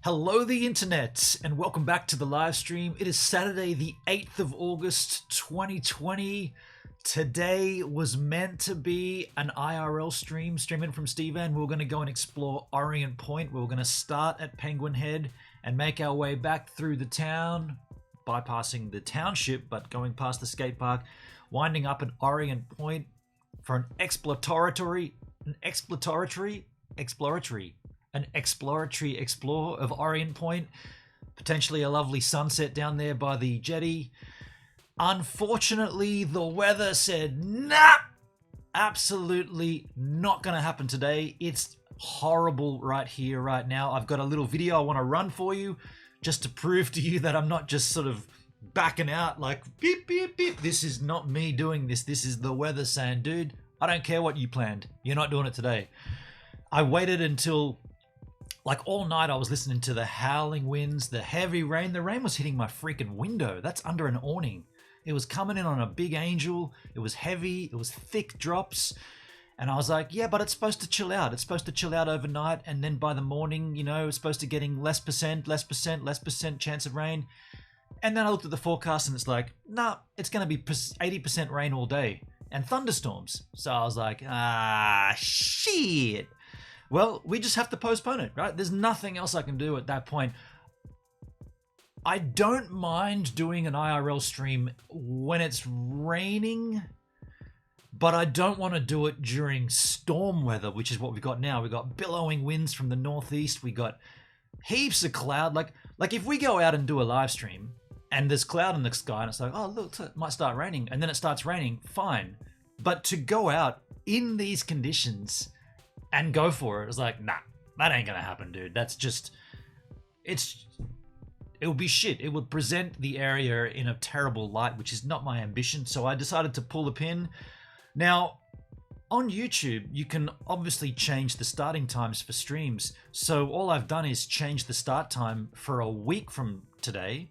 Hello the internet and welcome back to the live stream. It is Saturday the 8th of August 2020. Today was meant to be an IRL stream, streaming from Stevan. We were going to go and explore Orient Point. We were going to start at Penguin Head and make our way back through the town, bypassing the township but going past the skate park, winding up at Orient Point for an exploratory explore of Orient Point, potentially a lovely sunset down there by the jetty. Unfortunately, the weather said, nah, absolutely not going to happen today. It's horrible right here, right now. I've got a little video I want to run for you just to prove to you that I'm not just sort of backing out like beep, beep, beep. This is not me doing this. This is the weather saying, dude, I don't care what you planned. You're not doing it today. I waited until like all night. I was listening to the howling winds, the heavy rain. The rain was hitting my freaking window. That's under an awning. It was coming in on a big angel. It was heavy. It was thick drops. And I was like, yeah, but it's supposed to chill out. It's supposed to chill out overnight. And then by the morning, you know, it's supposed to getting less percent chance of rain. And then I looked at the forecast and it's like, nah, it's going to be 80% rain all day and thunderstorms. So I was like, shit. Well, we just have to postpone it, right? There's nothing else I can do at that point. I don't mind doing an IRL stream when it's raining, but I don't want to do it during storm weather, which is what we've got now. We've got billowing winds from the northeast. We got heaps of cloud. Like if we go out and do a live stream and there's cloud in the sky and it's like, oh, look, it might start raining. And then it starts raining, fine. But to go out in these conditions and go for it was like, nah, that ain't gonna happen, dude. That's just, it would be shit. It would present the area in a terrible light, which is not my ambition. So I decided to pull the pin. Now, on YouTube, you can obviously change the starting times for streams. So all I've done is change the start time for a week from today.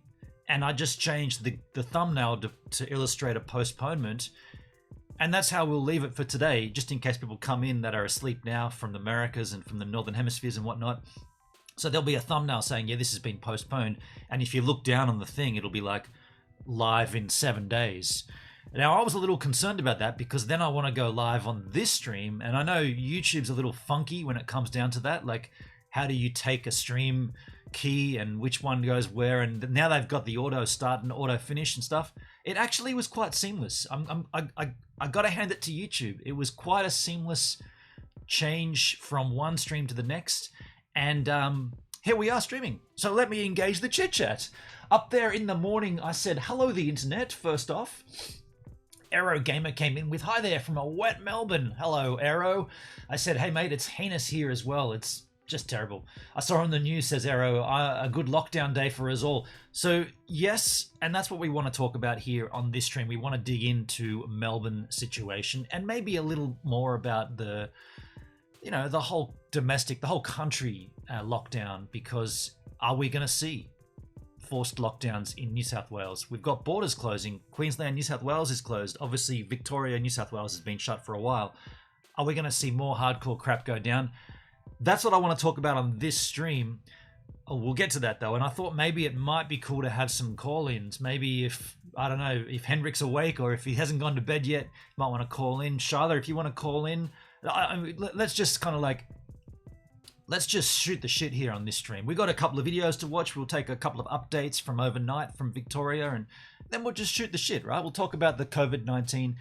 And I just changed the thumbnail to illustrate a postponement. And that's how we'll leave it for today, just in case people come in that are asleep now from the Americas and from the Northern Hemispheres and whatnot. So there'll be a thumbnail saying, yeah, this has been postponed. And if you look down on the thing, it'll be like live in 7 days. Now, I was a little concerned about that because then I want to go live on this stream. And I know YouTube's a little funky when it comes down to that. Like, how do you take a stream key and which one goes where? And now they've got the auto start and auto finish and stuff. It actually was quite seamless. I got to hand it to YouTube. It was quite a seamless change from one stream to the next. And here we are streaming. So let me engage the chit chat. Up there in the morning, I said, hello, the internet, first off. Aero Gamer came in with, hi there from a wet Melbourne. Hello, Aero. I said, hey, mate, it's heinous here as well. It's just terrible. I saw on the news, says Aero, a good lockdown day for us all. So yes, and that's what we want to talk about here on this stream. We want to dig into Melbourne situation and maybe a little more about the whole domestic, the whole country lockdown, because are we going to see forced lockdowns in New South Wales? We've got borders closing. Queensland, New South Wales is closed. Obviously, Victoria, New South Wales has been shut for a while. Are we going to see more hardcore crap go down? That's what I want to talk about on this stream. Oh, we'll get to that though. And I thought maybe it might be cool to have some call-ins. Maybe if, I don't know, if Hendrik's awake or if he hasn't gone to bed yet, you might want to call in. Shyla, if you want to call in, let's just kind of like, let's just shoot the shit here on this stream. We got a couple of videos to watch. We'll take a couple of updates from overnight from Victoria and then we'll just shoot the shit, right? We'll talk about the COVID-19.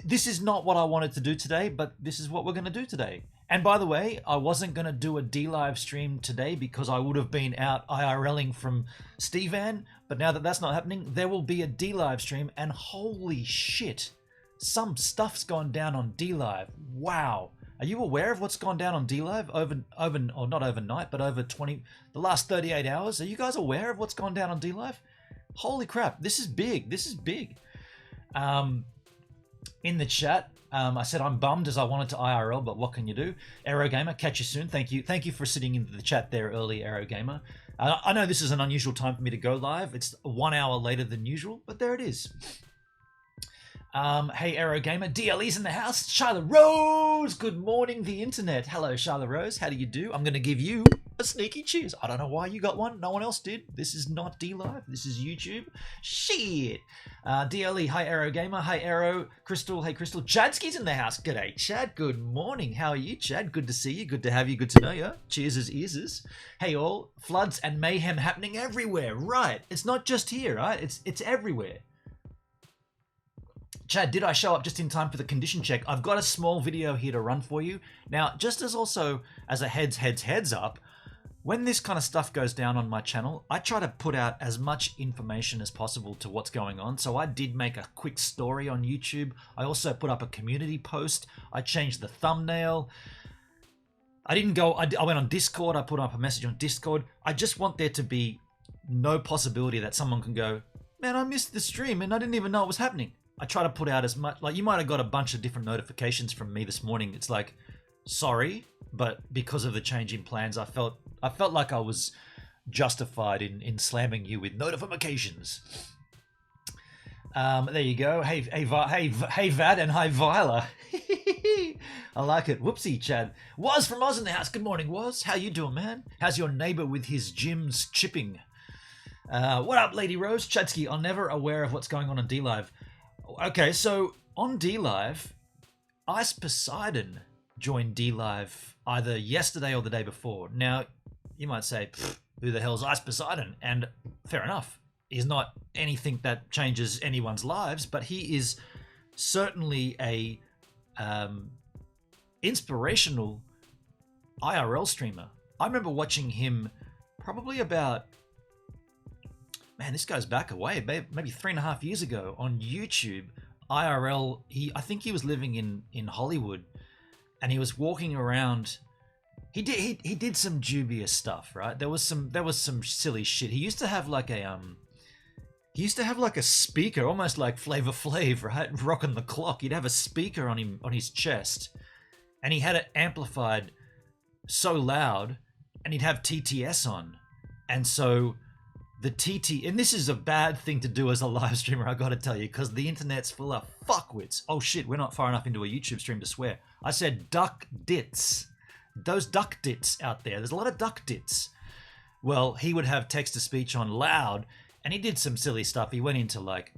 This is not what I wanted to do today, but this is what we're going to do today. And by the way, I wasn't going to do a D-Live stream today because I would have been out IRLing from Stevan. But now that that's not happening, there will be a D-Live stream. And holy shit, some stuff's gone down on D-Live. Wow. Are you aware of what's gone down on D-Live over, or not overnight, but over the last 38 hours? Are you guys aware of what's gone down on D-Live? Holy crap, this is big. This is big. In the chat, I said I'm bummed as I wanted to IRL, but what can you do? Aero Gamer, catch you soon. Thank you for sitting in the chat there early, Aero Gamer. I know this is an unusual time for me to go live. It's 1 hour later than usual, but there it is. Hey, Aero Gamer, DLE's in the house. Shyla Rose, good morning, the internet. Hello, Shyla Rose. How do you do? I'm going to give you a sneaky cheers. I don't know why you got one. No one else did. This is not D-Live. This is YouTube. Shit. DLE, hi Aero Gamer. Hi Aero. Crystal, hey Crystal. Chadski's in the house. G'day, Chad. Good morning. How are you, Chad? Good to see you. Good to have you. Good to know you. Cheers as eases. Hey all. Floods and mayhem happening everywhere. Right. It's not just here, right? It's everywhere. Chad, did I show up just in time for the condition check? I've got a small video here to run for you. Now, just as also as a heads up, when this kind of stuff goes down on my channel, I try to put out as much information as possible to what's going on. So I did make a quick story on YouTube. I also put up a community post. I changed the thumbnail. I went on Discord. I put up a message on Discord. I just want there to be no possibility that someone can go, man, I missed the stream and I didn't even know it was happening. I try to put out as much, like you might have got a bunch of different notifications from me this morning. It's like, sorry, but because of the change in plans, I felt like I was justified in slamming you with notifications. There you go. Hey Vad and hi Viola. I like it. Whoopsie, Chad. Woz from Oz in the house. Good morning, Woz. How you doing, man? How's your neighbor with his gyms chipping? What up, Lady Rose? Chadsky, I'm never aware of what's going on D-Live. Okay, so on D-Live, Ice Poseidon joined D-Live either yesterday or the day before. Now, you might say, who the hell's Ice Poseidon? And fair enough, he's not anything that changes anyone's lives, but he is certainly a inspirational IRL streamer. I remember watching him probably about, man, this goes back a way, maybe 3.5 years ago on YouTube. IRL, I think he was living in Hollywood, and he was walking around. He did some dubious stuff, right? There was some silly shit. He used to have like a speaker, almost like Flavor Flav, right? Rocking the clock. He'd have a speaker on his chest, and he had it amplified so loud, and he'd have TTS on, and so the TT, and this is a bad thing to do as a live streamer, I gotta tell you, because the internet's full of fuckwits. Oh shit, we're not far enough into a YouTube stream to swear. I said duck dits. Those duck dits out there. There's a lot of duck dits. Well, he would have text-to-speech on loud, and he did some silly stuff. He went into like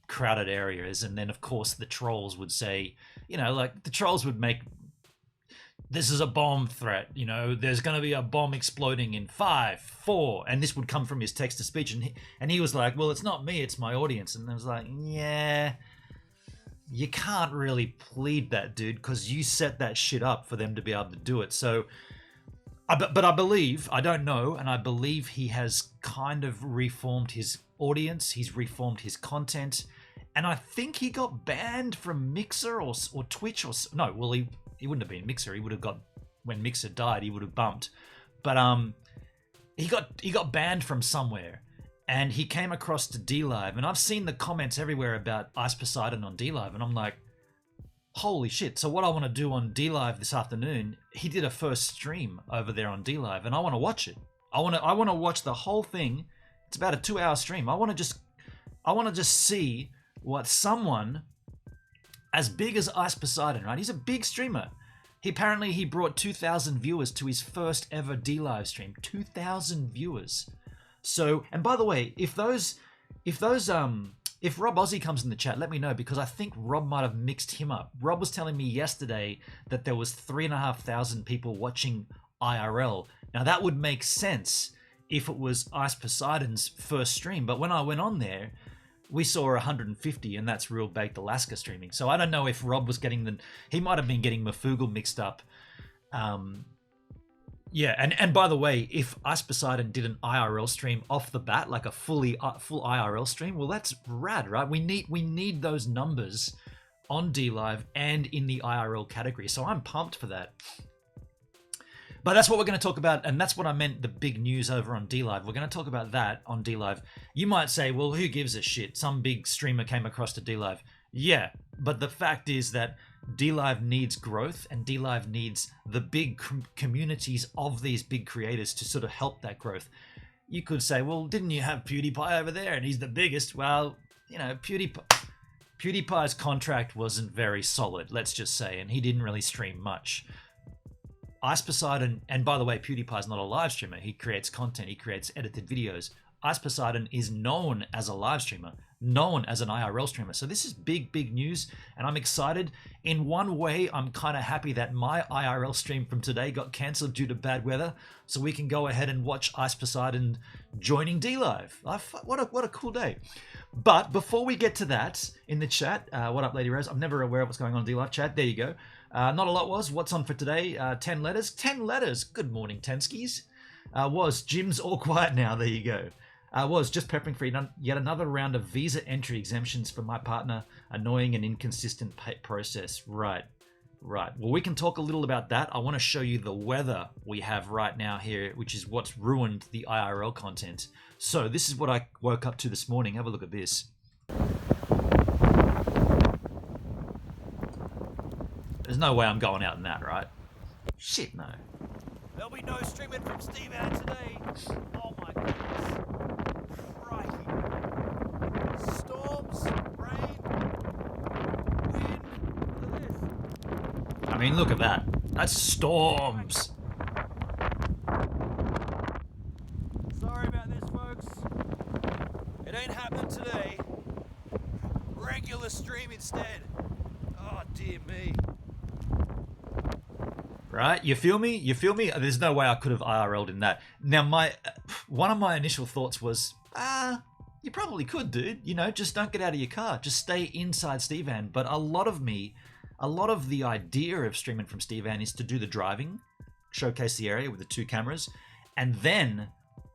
crowded areas, and then of course the trolls would say, the trolls would make, this is a bomb threat, there's going to be a bomb exploding in 5, 4, and this would come from his text-to-speech, and he was like, well, it's not me, it's my audience. And I was like, yeah, you can't really plead that, dude, because you set that shit up for them to be able to do it. So, but I believe, I don't know, and I believe he has kind of reformed his audience, he's reformed his content, and I think he got banned from Mixer or Twitch or, no, well, he wouldn't have been Mixer. He would have got, when Mixer died, he would have bumped. But he got banned from somewhere, and he came across to D-Live, and I've seen the comments everywhere about Ice Poseidon on D-Live, and I'm like, holy shit. So what I want to do on D-Live this afternoon, he did a first stream over there on D-Live, and I want to watch it. I want to watch the whole thing. It's about a 2-hour stream. I want to just see what someone as big as Ice Poseidon, right? He's a big streamer. He brought 2,000 viewers to his first ever D-Live stream. 2,000 viewers. So, and by the way, if Rob Ozzy comes in the chat, let me know, because I think Rob might have mixed him up. Rob was telling me yesterday that there was 3,500 people watching IRL. Now that would make sense if it was Ice Poseidon's first stream, but when I went on there, we saw 150, and that's Real Baked Alaska streaming. So I don't know if Rob was getting he might have been getting Mafoogle mixed up. Yeah, and by the way, if Ice Poseidon did an IRL stream off the bat, like a full IRL stream, well, that's rad, right? We need those numbers on D-Live and in the IRL category. So I'm pumped for that. But that's what we're going to talk about, and that's what I meant, the big news over on D-Live. We're going to talk about that on D-Live. You might say, well, who gives a shit? Some big streamer came across to D-Live. Yeah, but the fact is that D-Live needs growth, and D-Live needs the big communities of these big creators to sort of help that growth. You could say, well, didn't you have PewDiePie over there, and he's the biggest? Well, PewDiePie's contract wasn't very solid, let's just say, and he didn't really stream much. Ice Poseidon, and by the way, PewDiePie's not a live streamer. He creates content. He creates edited videos. Ice Poseidon is known as a live streamer, known as an IRL streamer. So this is big, big news, and I'm excited. In one way, I'm kind of happy that my IRL stream from today got cancelled due to bad weather, so we can go ahead and watch Ice Poseidon joining D-Live. What a cool day. But before we get to that, in the chat, what up, Lady Rose? I'm never aware of what's going on in D-Live chat. There you go. Not a lot was. What's on for today? 10 letters. 10 letters. Good morning, Tenskis. Was Jim's all quiet now. There you go. Was just prepping for yet another round of visa entry exemptions for my partner. Annoying and inconsistent process. Right. Well, we can talk a little about that. I want to show you the weather we have right now here, which is what's ruined the IRL content. So this is what I woke up to this morning. Have a look at this. There's no way I'm going out in that, right? Shit, no. There'll be no streaming from Steve out today. Oh my goodness. Crikey. Storms, rain, wind. Look at this. I mean, look at that. That's storms. Sorry about this, folks. It ain't happening today. Regular stream instead. Oh, dear me. Right? You feel me? You feel me? There's no way I could have IRL'd in that. Now, one of my initial thoughts was, you probably could, dude. You know, just don't get out of your car. Just stay inside Stevan. But a lot of the idea of streaming from Stevan is to do the driving, showcase the area with the 2 cameras, and then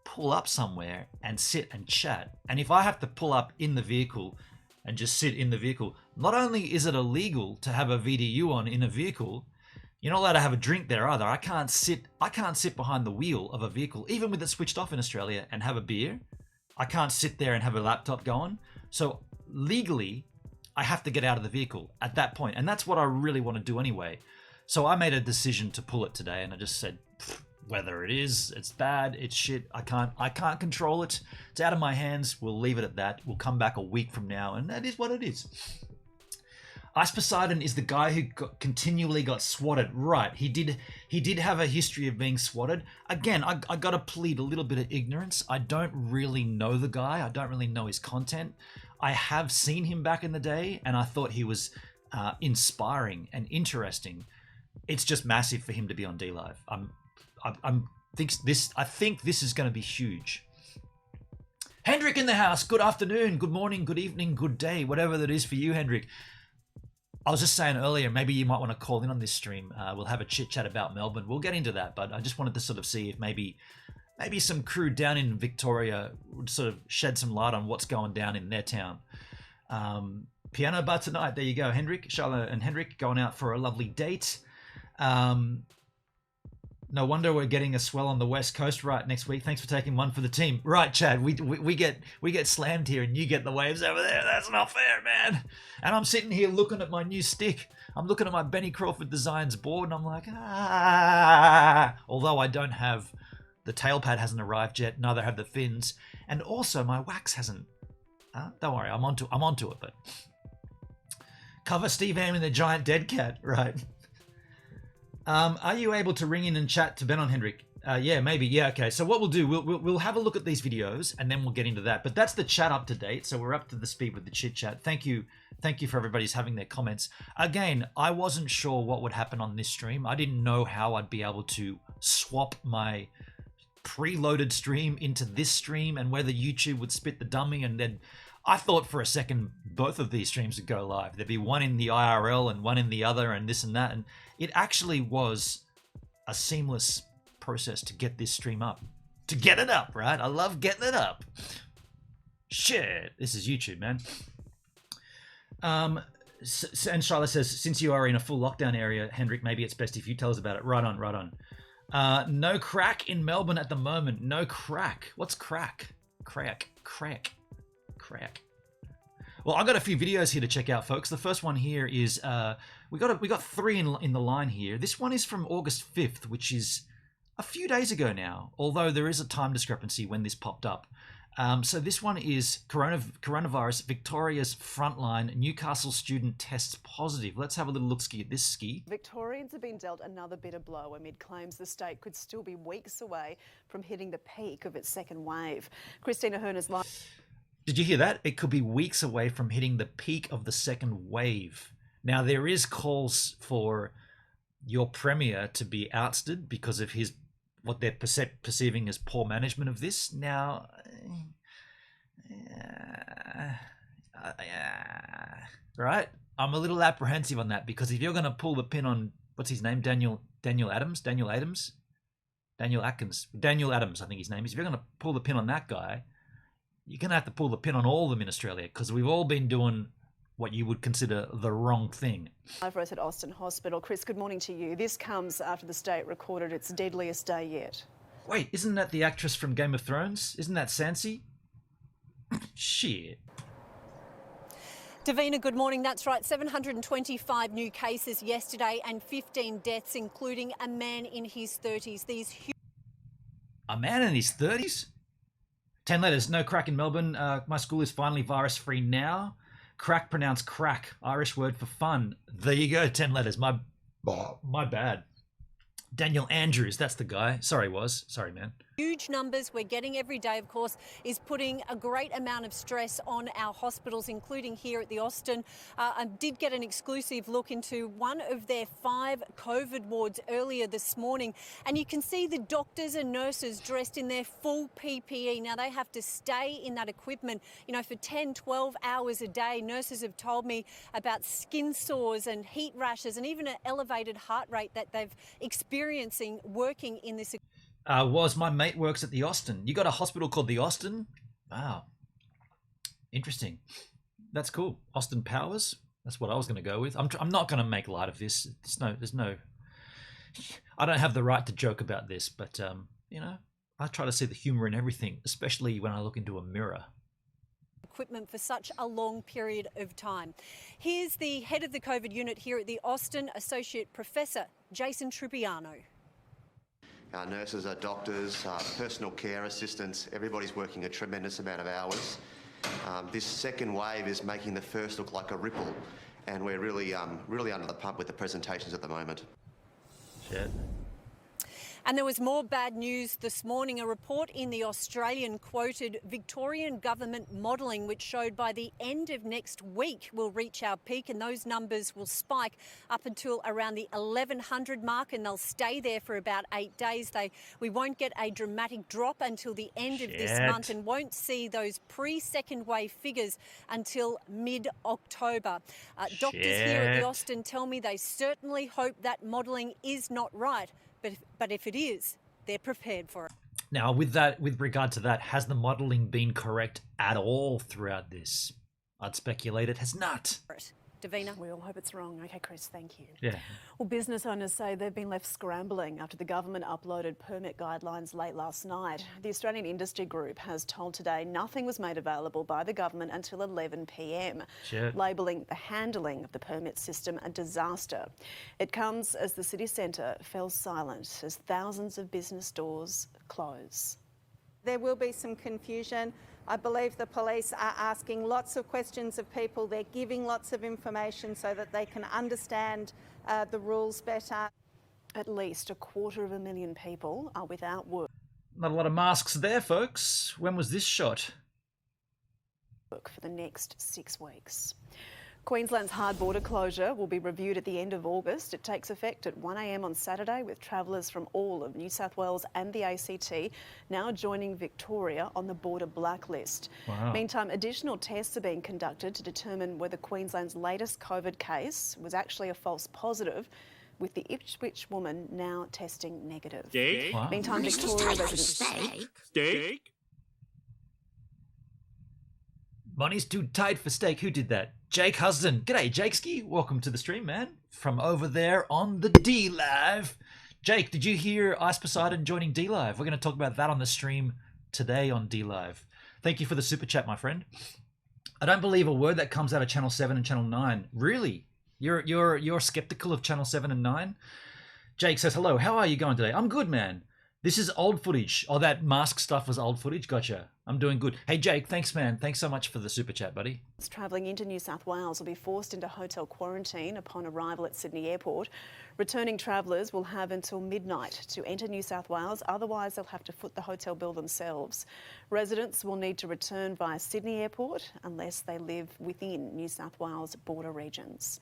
pull up somewhere and sit and chat. And if I have to pull up in the vehicle and just sit in the vehicle, not only is it illegal to have a VDU on in a vehicle, you're not allowed to have a drink there either. I can't sit behind the wheel of a vehicle, even with it switched off in Australia, and have a beer. I can't sit there and have a laptop going. So legally, I have to get out of the vehicle at that point. And that's what I really want to do anyway. So I made a decision to pull it today, and I just said, whether it is, it's bad, it's shit, I can't control it. It's out of my hands. We'll leave it at that. We'll come back a week from now, and that is what it is. Ice Poseidon is the guy who continually got swatted. Right, he did have a history of being swatted. Again, I got to plead a little bit of ignorance. I don't really know the guy. I don't really know his content. I have seen him back in the day, and I thought he was inspiring and interesting. It's just massive for him to be on D-Live. I think this is going to be huge. Hendrik in the house. Good afternoon, good morning, good evening, good day, whatever that is for you, Hendrik. I was just saying earlier, maybe you might want to call in on this stream. We'll have a chit chat about Melbourne. We'll get into that, but I just wanted to sort of see if maybe some crew down in Victoria would sort of shed some light on what's going down in their town. Piano bar tonight. There you go, Hendrik. Charlotte and Hendrik going out for a lovely date. No wonder we're getting a swell on the West Coast right next week. Thanks for taking one for the team. Right, Chad, we get slammed here and you get the waves over there. That's not fair, man. And I'm sitting here looking at my new stick. I'm looking at my Benny Crawford Designs board and I'm like, Although I don't have, the tail pad hasn't arrived yet, neither have the fins. And also my wax hasn't. Don't worry, I'm onto it, but. Cover Steve Am in the giant dead cat, right. Are you able to ring in and chat to Ben on Hendrik? Yeah, maybe. Yeah, okay. So what we'll do, we'll have a look at these videos and then we'll get into that. But that's the chat up to date. So we're up to the speed with the chit chat. Thank you for everybody's having their comments. Again, I wasn't sure what would happen on this stream. I didn't know how I'd be able to swap my preloaded stream into this stream and whether YouTube would spit the dummy. And then I thought for a second both of these streams would go live. There'd be one in the IRL and one in the other and this and that. And it actually was a seamless process to get this stream up. To get it up, right? I love getting it up. Shit, this is YouTube, man. And Charlotte says, since you are in a full lockdown area, Hendrik, maybe it's best if you tell us about it. Right on. No crack in Melbourne at the moment. No crack. What's crack? Crack. Well, I got a few videos here to check out, folks. The first one here is we got 3 in the line here. This one is from August 5th, which is a few days ago now, although there is a time discrepancy when this popped up. So this one is coronavirus. Victoria's frontline Newcastle student tests positive. Let's have a little look-ski at this ski. Victorians have been dealt another bitter blow amid claims the state could still be weeks away from hitting the peak of its second wave. Christina Herner's line. Did you hear that? It could be weeks away from hitting the peak of the second wave. Now, there is calls for your premier to be ousted because of what they're perceiving as poor management of this. Now, right? I'm a little apprehensive on that, because if you're going to pull the pin on, what's his name? Daniel Adams, I think his name is. If you're going to pull the pin on that guy, you're going to have to pull the pin on all of them in Australia, because we've all been doing what you would consider the wrong thing. Live for us at Austin Hospital. Chris, good morning to you. This comes after the state recorded its deadliest day yet. Wait, isn't that the actress from Game of Thrones? Isn't that Sansa? Shit. Davina, good morning. That's right. 725 new cases yesterday and 15 deaths, including a man in his 30s. A man in his 30s? 10 letters. No crack in Melbourne. My school is finally virus-free now. Crack pronounced crack. Irish word for fun. There you go. 10 letters. My bad. Daniel Andrews, that's the guy. Sorry, man. Huge numbers we're getting every day, of course, is putting a great amount of stress on our hospitals, including here at the Austin. I did get an exclusive look into one of their 5 COVID wards earlier this morning, and you can see the doctors and nurses dressed in their full PPE. Now, they have to stay in that equipment, for 10, 12 hours a day. Nurses have told me about skin sores and heat rashes and even an elevated heart rate that they've experiencing working in this. My mate works at the Austin. You got a hospital called the Austin? Wow. Interesting. That's cool. Austin Powers? That's what I was going to go with. I'm not going to make light of this. There's no... I don't have the right to joke about this, but, I try to see the humour in everything, especially when I look into a mirror. Equipment for such a long period of time. Here's the head of the COVID unit here at the Austin, Associate Professor Jason Trupiano. Our nurses, our doctors, personal care assistants, everybody's working a tremendous amount of hours. This second wave is making the first look like a ripple, and we're really under the pump with the presentations at the moment. Shit. And there was more bad news this morning. A report in The Australian quoted Victorian government modelling, which showed by the end of next week we'll reach our peak, and those numbers will spike up until around the 1100 mark, and they'll stay there for about 8 days. We won't get a dramatic drop until the end of this month, and won't see those pre-second wave figures until mid-October. Doctors here at the Austin tell me they certainly hope that modelling is not right. But if it is, they're prepared for it. Now, with regard to that, has the modelling been correct at all throughout this? I'd speculate it has not. Davina? We all hope it's wrong. Okay, Chris, thank you. Yeah. Well, business owners say they've been left scrambling after the government uploaded permit guidelines late last night. The Australian Industry Group has told Today nothing was made available by the government until 11 p.m, labelling the handling of the permit system a disaster. It comes as the city centre fell silent as thousands of business doors close. There will be some confusion. I believe the police are asking lots of questions of people. They're giving lots of information so that they can understand the rules better. At least 250,000 people are without work. Not a lot of masks there, folks. When was this shot? For the next 6 weeks. Queensland's hard border closure will be reviewed at the end of August. It takes effect at 1 a.m. on Saturday, with travellers from all of New South Wales and the ACT now joining Victoria on the border blacklist. Wow. Meantime, additional tests are being conducted to determine whether Queensland's latest COVID case was actually a false positive, with the Ipswich woman now testing negative. Steak? Wow. Meantime, Victoria residents... Steak? Money's too tight for steak. Who did that? Jake Husden. G'day, Jakeski. Welcome to the stream, man. From over there on the D Live. Jake, did you hear Ice Poseidon joining D Live? We're going to talk about that on the stream today on D Live. Thank you for the super chat, my friend. I don't believe a word that comes out of Channel 7 and Channel 9. Really? You're skeptical of Channel 7 and 9? Jake says, hello, how are you going today? I'm good, man. This is old footage. Oh, that mask stuff was old footage. Gotcha. I'm doing good. Hey, Jake, thanks, man. Thanks so much for the super chat, buddy. Travelling into New South Wales will be forced into hotel quarantine upon arrival at Sydney Airport. Returning travellers will have until midnight to enter New South Wales, otherwise they'll have to foot the hotel bill themselves. Residents will need to return via Sydney Airport unless they live within New South Wales border regions.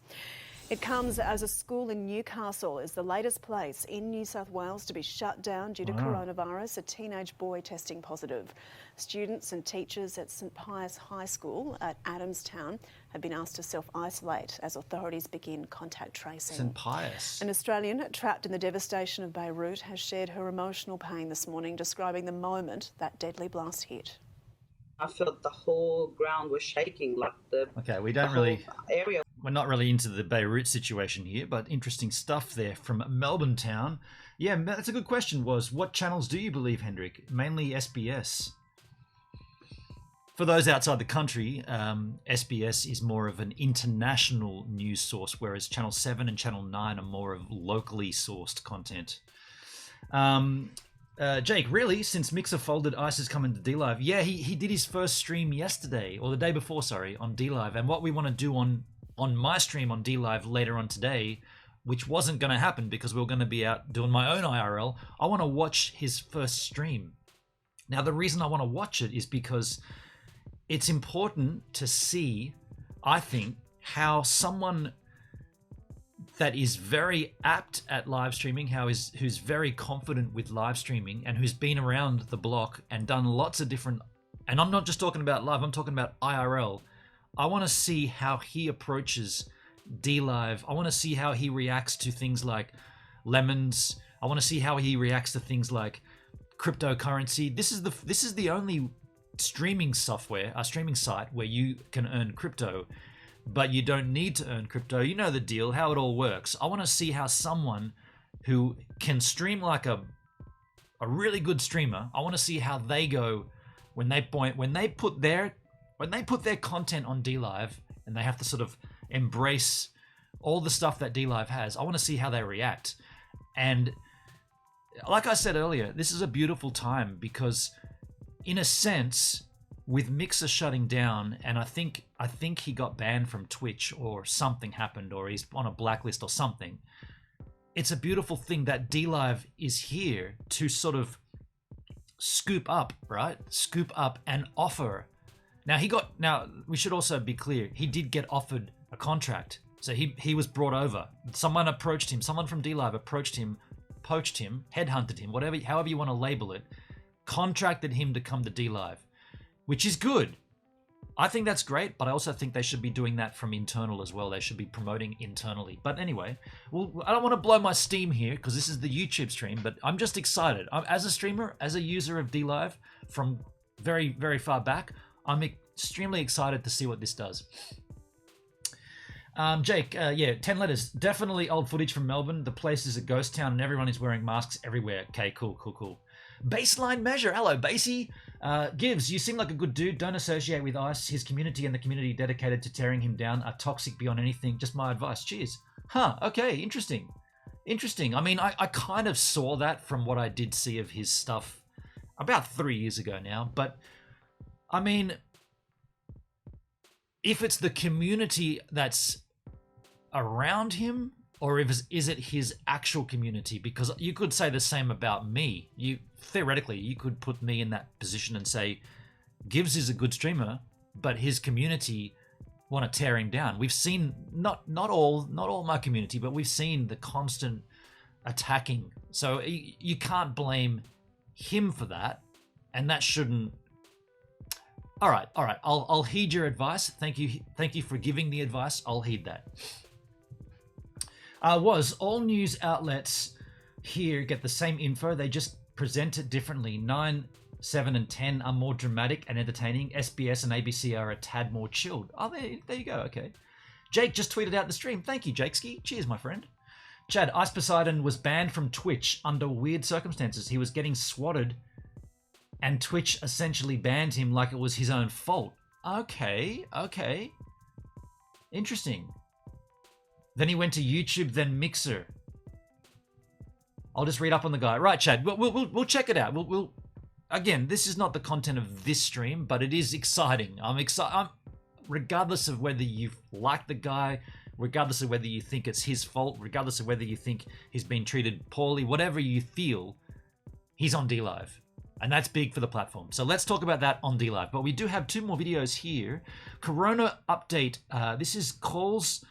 It comes as a school in Newcastle is the latest place in New South Wales to be shut down due to coronavirus, a teenage boy testing positive. Students and teachers at St Pius High School at Adamstown have been asked to self-isolate as authorities begin contact tracing. St Pius. An Australian trapped in the devastation of Beirut has shared her emotional pain this morning, describing the moment that deadly blast hit. I felt the whole ground was shaking, like Okay, we don't really... area. We're not really into the Beirut situation here, but interesting stuff there from Melbourne town. Yeah, that's a good question. Was what channels do you believe, Hendrik? Mainly SBS. For those outside the country, SBS is more of an international news source, whereas Channel 7 and Channel 9 are more of locally sourced content. Jake, really? Since Mixer folded, Ice has come into DLive. Yeah, he did his first stream yesterday, or the day before, sorry, on DLive. And what we want to do on my stream on DLive later on today, which wasn't going to happen because we were going to be out doing my own IRL, I want to watch his first stream. Now, the reason I want to watch it is because it's important to see, I think, how someone that is very apt at live streaming, who's very confident with live streaming and who's been around the block and done lots of different, and I'm not just talking about live, I'm talking about IRL. I want to see how he approaches DLive. I want to see how he reacts to things like lemons. I want to see how he reacts to things like cryptocurrency. This is the only streaming software, a streaming site where you can earn crypto, but you don't need to earn crypto. You know the deal, how it all works. I want to see how someone who can stream like a really good streamer, I want to see how they go when they put their content on DLive and they have to sort of embrace all the stuff that DLive has. I want to see how they react. And like I said earlier, this is a beautiful time because in a sense, with Mixer shutting down, and I think he got banned from Twitch or something happened, or he's on a blacklist or something. It's a beautiful thing that DLive is here to sort of scoop up, right? Scoop up and offer. Now we should also be clear, he did get offered a contract. So he was brought over. Someone approached him, someone from DLive approached him, poached him, headhunted him, however you want to label it, contracted him to come to DLive, which is good. I think that's great, but I also think they should be doing that from internal as well. They should be promoting internally. But anyway, well, I don't want to blow my steam here because this is the YouTube stream, but I'm just excited. As a streamer, as a user of DLive from very, very far back, I'm extremely excited to see what this does. Jake, yeah, 10 letters. Definitely old footage from Melbourne. The place is a ghost town and everyone is wearing masks everywhere. Okay, cool. Baseline measure. Hello, Basey. Gives, you seem like a good dude. Don't associate with Ice. His community and the community dedicated to tearing him down are toxic beyond anything. Just my advice. Cheers. Huh, okay, interesting. I mean, I kind of saw that from what I did see of his stuff about 3 years ago now. But, I mean, if it's the community that's around him, or is it his actual community? Because you could say the same about me. Theoretically, you could put me in that position and say, Gibbs is a good streamer, but his community want to tear him down. We've seen not all my community, but we've seen the constant attacking. So you can't blame him for that, and that shouldn't. All right. I'll heed your advice. Thank you for giving the advice. I'll heed that. All news outlets here get the same info. They just present it differently. 9, 7, and 10 are more dramatic and entertaining. SBS and ABC are a tad more chilled. Oh, there you go. Okay. Jake just tweeted out the stream. Thank you, Jakeski. Cheers, my friend. Chad, Ice Poseidon was banned from Twitch under weird circumstances. He was getting swatted, and Twitch essentially banned him like it was his own fault. Okay. Interesting. Then he went to YouTube, then Mixer. I'll just read up on the guy. Right, Chad, we'll check it out. We'll again, this is not the content of this stream, but it is exciting. I'm excited. Regardless of whether you like the guy, regardless of whether you think it's his fault, regardless of whether you think he's been treated poorly, whatever you feel, he's on DLive. And that's big for the platform. So let's talk about that on DLive. But we do have 2 more videos here. Corona update. This is calls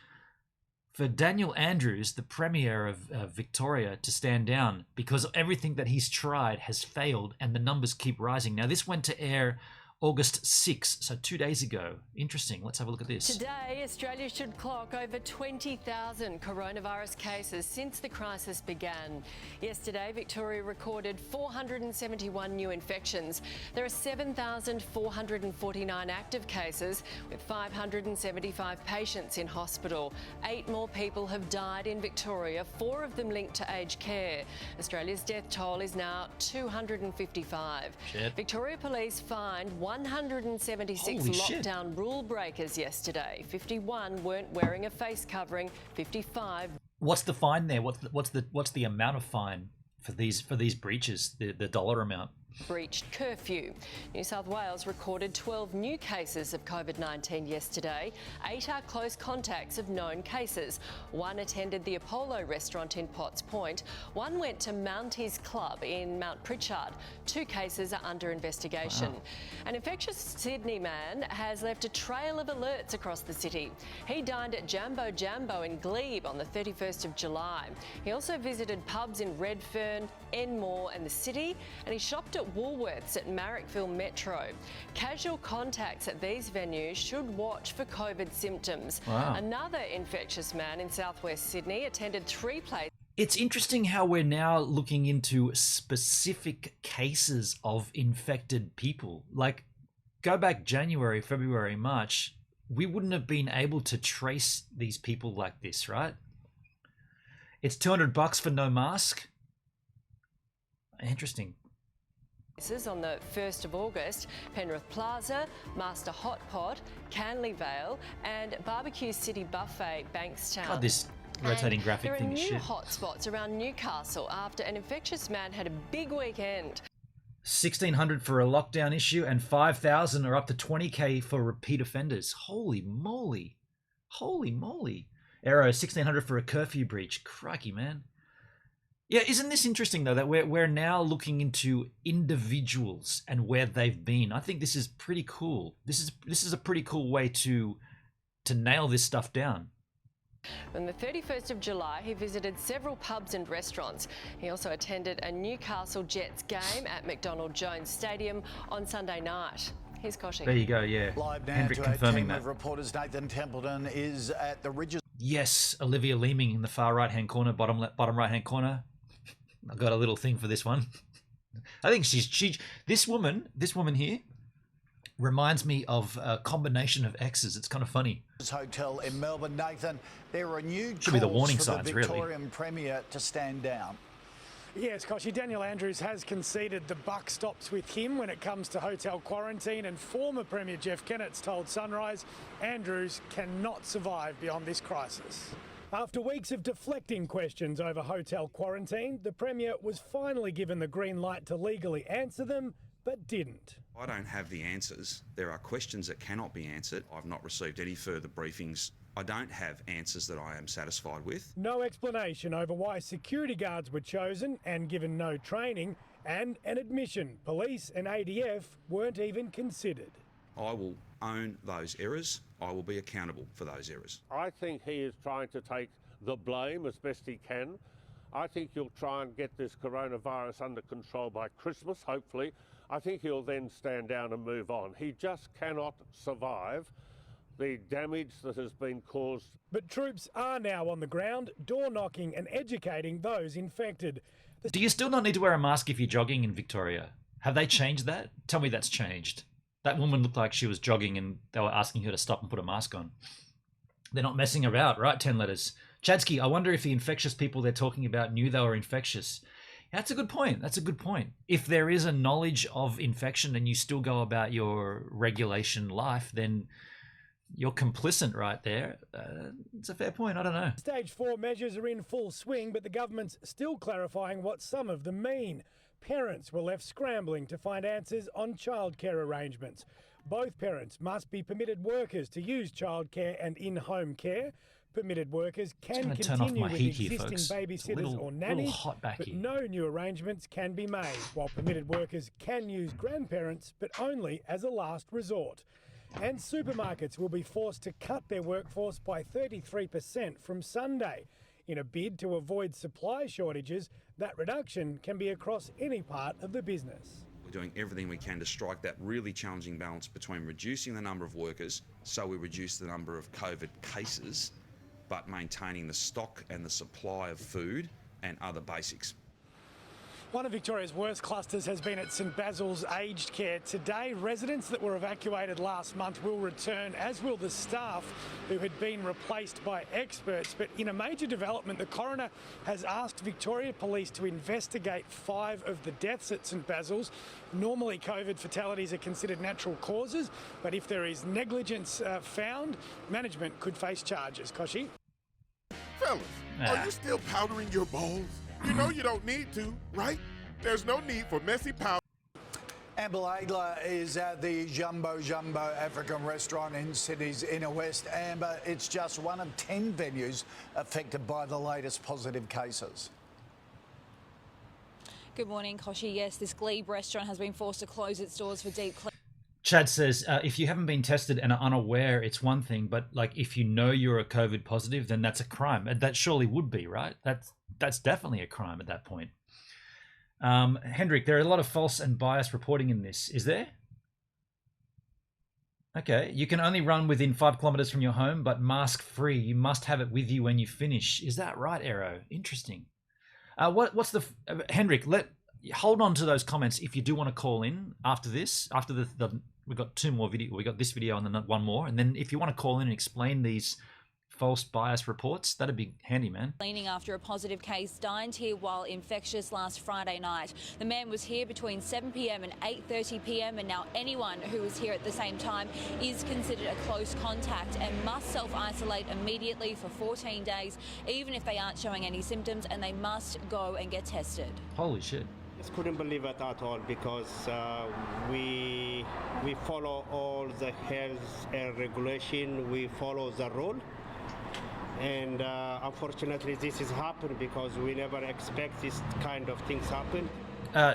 for Daniel Andrews, the Premier of Victoria, to stand down because everything that he's tried has failed and the numbers keep rising. Now, this went to air August 6, so 2 days ago. Interesting. Let's have a look at this. Today, Australia should clock over 20,000 coronavirus cases since the crisis began. Yesterday, Victoria recorded 471 new infections. There are 7,449 active cases, with 575 patients in hospital. 8 more people have died in Victoria, 4 of them linked to aged care. Australia's death toll is now 255. Shit. Victoria Police fined 176 Holy shit. lockdown rule breakers yesterday. 51 weren't wearing a face covering. 55. What's the fine there? What's the amount of fine for these breaches? The dollar amount. Breached curfew. New South Wales recorded 12 new cases of COVID-19 yesterday. 8 are close contacts of known cases. 1 attended the Apollo restaurant in Potts Point. 1 went to Mounties Club in Mount Pritchard. 2 cases are under investigation. Wow. An infectious Sydney man has left a trail of alerts across the city. He dined at Jambo Jambo in Glebe on the 31st of July. He also visited pubs in Redfern, Enmore and the city, and he shopped at Woolworths at Marrickville Metro. Casual contacts at these venues should watch for COVID symptoms. Wow. Another infectious man in southwest Sydney attended 3 places. It's interesting how we're now looking into specific cases of infected people. Like, go back January, February, March, we wouldn't have been able to trace these people like this, right? It's $200 for no mask. Interesting. On the 1st of August, Penrith Plaza, Master Hot Pot, Canley Vale and Barbecue City Buffet, Bankstown. God, this rotating graphic thing is shit. There are new hotspots around Newcastle after an infectious man had a big weekend. 1,600 for a lockdown issue and 5,000 or up to 20k for repeat offenders. Holy moly. Holy moly. Arrow, 1,600 for a curfew breach. Crikey, man. Yeah, isn't this interesting, though, that we're now looking into individuals and where they've been? I think this is pretty cool. This is a pretty cool way to nail this stuff down. On the 31st of July, he visited several pubs and restaurants. He also attended a Newcastle Jets game at McDonald Jones Stadium on Sunday night. Here's Koshi. There you go, yeah. Live now Hendrik to confirming our team that. of reporters. Nathan Templeton is at the Ridges. Yes, Olivia Leeming in the far right-hand corner, bottom right-hand corner. I've got a little thing for this one. I think this woman here reminds me of a combination of exes. It's kind of funny. Hotel in Melbourne. Nathan, there are new Should be the warning calls for signs, the really. Victorian Premier to stand down. Yes, Koshi, Daniel Andrews has conceded the buck stops with him when it comes to hotel quarantine, and former Premier Jeff Kennett's told Sunrise Andrews cannot survive beyond this crisis. After weeks of deflecting questions over hotel quarantine, the Premier was finally given the green light to legally answer them, but didn't. I don't have the answers. There are questions that cannot be answered. I've not received any further briefings. I don't have answers that I am satisfied with. No explanation over why security guards were chosen and given no training, and an admission police and ADF weren't even considered. I will own those errors. I will be accountable for those errors. I think he is trying to take the blame as best he can. I think he'll try and get this coronavirus under control by Christmas, hopefully. I think he'll then stand down and move on. He just cannot survive the damage that has been caused. But troops are now on the ground, door knocking and educating those infected. Do you still not need to wear a mask if you're jogging in Victoria? Have they changed that? Tell me that's changed. That woman looked like she was jogging and they were asking her to stop and put a mask on. They're not messing about, right? 10 letters. Chadsky, I wonder if the infectious people they're talking about knew they were infectious. That's a good point. That's a good point. If there is a knowledge of infection and you still go about your regulation life, then you're complicit right there. It's a fair point. I don't know. Stage 4 measures are in full swing, but the government's still clarifying what some of them mean. Parents were left scrambling to find answers on childcare arrangements. Both parents must be permitted workers to use childcare and in-home care. Permitted workers can continue with existing babysitters or nannies, but no new arrangements can be made, while permitted workers can use grandparents, but only as a last resort. And supermarkets will be forced to cut their workforce by 33% from Sunday. In a bid to avoid supply shortages, that reduction can be across any part of the business. We're doing everything we can to strike that really challenging balance between reducing the number of workers, so we reduce the number of COVID cases, but maintaining the stock and the supply of food and other basics. One of Victoria's worst clusters has been at St Basil's aged care. Today, residents that were evacuated last month will return, as will the staff who had been replaced by experts. But in a major development, the coroner has asked Victoria Police to investigate 5 of the deaths at St Basil's. Normally, COVID fatalities are considered natural causes, but if there is negligence found, management could face charges. Koshi? Fellas, are you still powdering your bowls? You know you don't need to, right? There's no need for messy powder. Amber Adler is at the Jumbo African restaurant in Sydney's inner west. Amber, it's just one of 10 venues affected by the latest positive cases. Good morning, Koshi. Yes, this Glebe restaurant has been forced to close its doors for deep cleaning. Chad says, if you haven't been tested and are unaware, it's one thing, but like if you know you're a COVID positive, then that's a crime. That surely would be, right? That's definitely a crime at that point. Hendrik, there are a lot of false and biased reporting in this. Is there? Okay, you can only run within 5 kilometers from your home, but mask free. You must have it with you when you finish. Is that right, Aero? Interesting. What's the Hendrik? Hold on to those comments if you do want to call in after this. After we've got 2 more video. We got this video and then 1 more, and then if you want to call in and explain these false bias reports, that'd be handy, man. Cleaning after a positive case dined here while infectious last Friday night. The man was here between 7 p.m. and 8:30 p.m. and now anyone who was here at the same time is considered a close contact and must self-isolate immediately for 14 days, even if they aren't showing any symptoms, and they must go and get tested. Holy shit. Just couldn't believe it at all, because we follow all the health regulation, we follow the rule. And unfortunately, this has happened because we never expect this kind of things happen.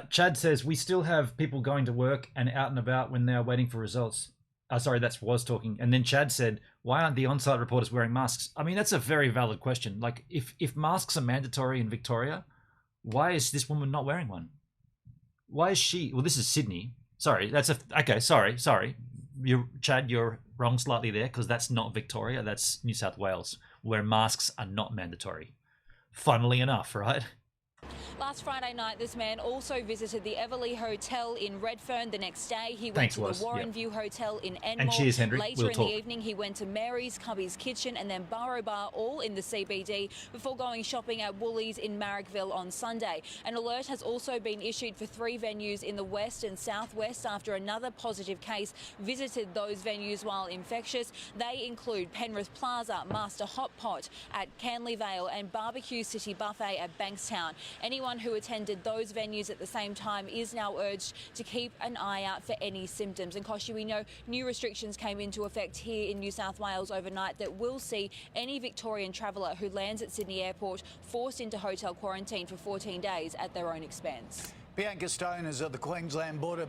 Chad says, we still have people going to work and out and about when they are waiting for results. Sorry, that's was talking. And then Chad said, why aren't the on-site reporters wearing masks? I mean, that's a very valid question. Like, if masks are mandatory in Victoria, why is this woman not wearing one? Why is she? Well, this is Sydney. Sorry, okay, sorry. Chad, you're wrong slightly there, because that's not Victoria, that's New South Wales, where masks are not mandatory. Funnily enough, right? Last Friday night, this man also visited the Everleigh Hotel in Redfern. The next day, he went to the Warrenview Hotel in Enmore. And cheers, Hendrik. Later in the evening, he went to Mary's, Cubby's Kitchen, and then Burrow Bar, all in the CBD, before going shopping at Woolies in Marrickville on Sunday. An alert has also been issued for 3 venues in the west and southwest after another positive case visited those venues while infectious. They include Penrith Plaza, Master Hot Pot at Canley Vale, and Barbecue City Buffet at Bankstown. Anyone who attended those venues at the same time is now urged to keep an eye out for any symptoms. And Koshi, we know new restrictions came into effect here in New South Wales overnight that will see any Victorian traveller who lands at Sydney Airport forced into hotel quarantine for 14 days at their own expense. Bianca Stone is at the Queensland border.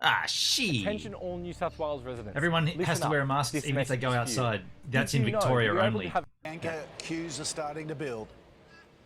Attention all New South Wales residents. Everyone has to wear a mask even if they go outside. That's in Victoria only. Bianca, queues are starting to build.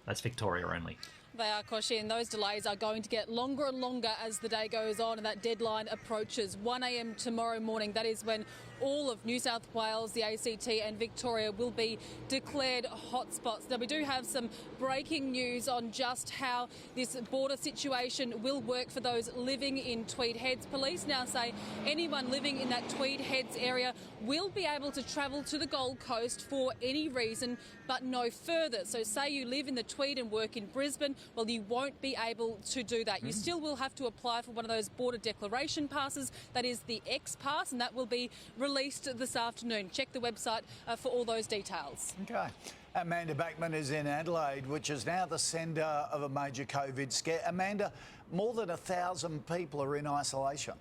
That's Victoria only. They are, Koshi, and those delays are going to get longer and longer as the day goes on and that deadline approaches. 1 a.m. tomorrow morning, that is when all of New South Wales, the ACT and Victoria will be declared hotspots. Now, we do have some breaking news on just how this border situation will work for those living in Tweed Heads. Police now say anyone living in that Tweed Heads area will be able to travel to the Gold Coast for any reason, but no further. So say you live in the Tweed and work in Brisbane, well, you won't be able to do that. You still will have to apply for one of those border declaration passes, that is the X pass, and that will be released this afternoon. Check the website for all those details. Okay. Amanda Backman is in Adelaide, which is now the centre of a major COVID scare. Amanda, more than 1,000 people are in isolation.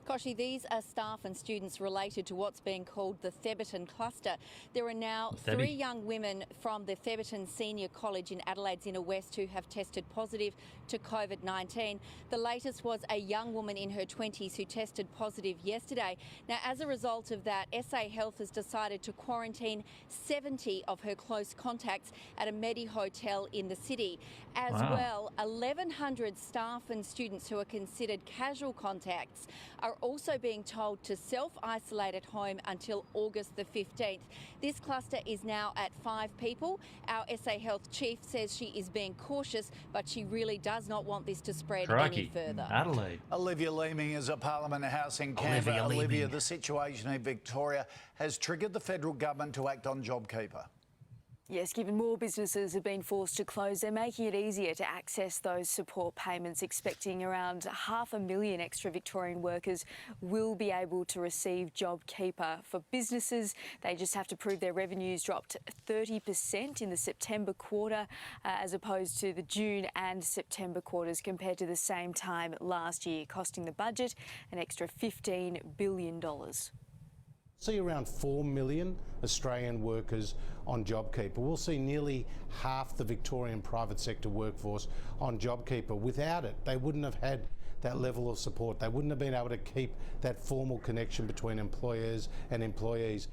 Koshi, these are staff and students related to what's being called the Theberton cluster. There are now 3 young women from the Theberton Senior College in Adelaide's Inner West who have tested positive to COVID-19. The latest was a young woman in her 20s who tested positive yesterday. Now, as a result of that, SA Health has decided to quarantine 70 of her close contacts at a Medi hotel in the city. As well, 1,100 staff and students who are considered casual contacts are also being told to self-isolate at home until August the 15th. This cluster is now at 5 people. Our SA Health chief says she is being cautious, but she really does not want this to spread any further. Adelaide. Olivia Leeming is at Parliament House in Canberra. Olivia, the situation in Victoria has triggered the federal government to act on JobKeeper. Yes, given more businesses have been forced to close, they're making it easier to access those support payments, expecting around 500,000 extra Victorian workers will be able to receive JobKeeper. For businesses, they just have to prove their revenues dropped 30% in the September quarter as opposed to the June and September quarters compared to the same time last year, costing the budget an extra $15 billion. See around 4 million Australian workers on JobKeeper. We'll see nearly half the Victorian private sector workforce on JobKeeper. Without it, they wouldn't have had that level of support. They wouldn't have been able to keep that formal connection between employers and employees.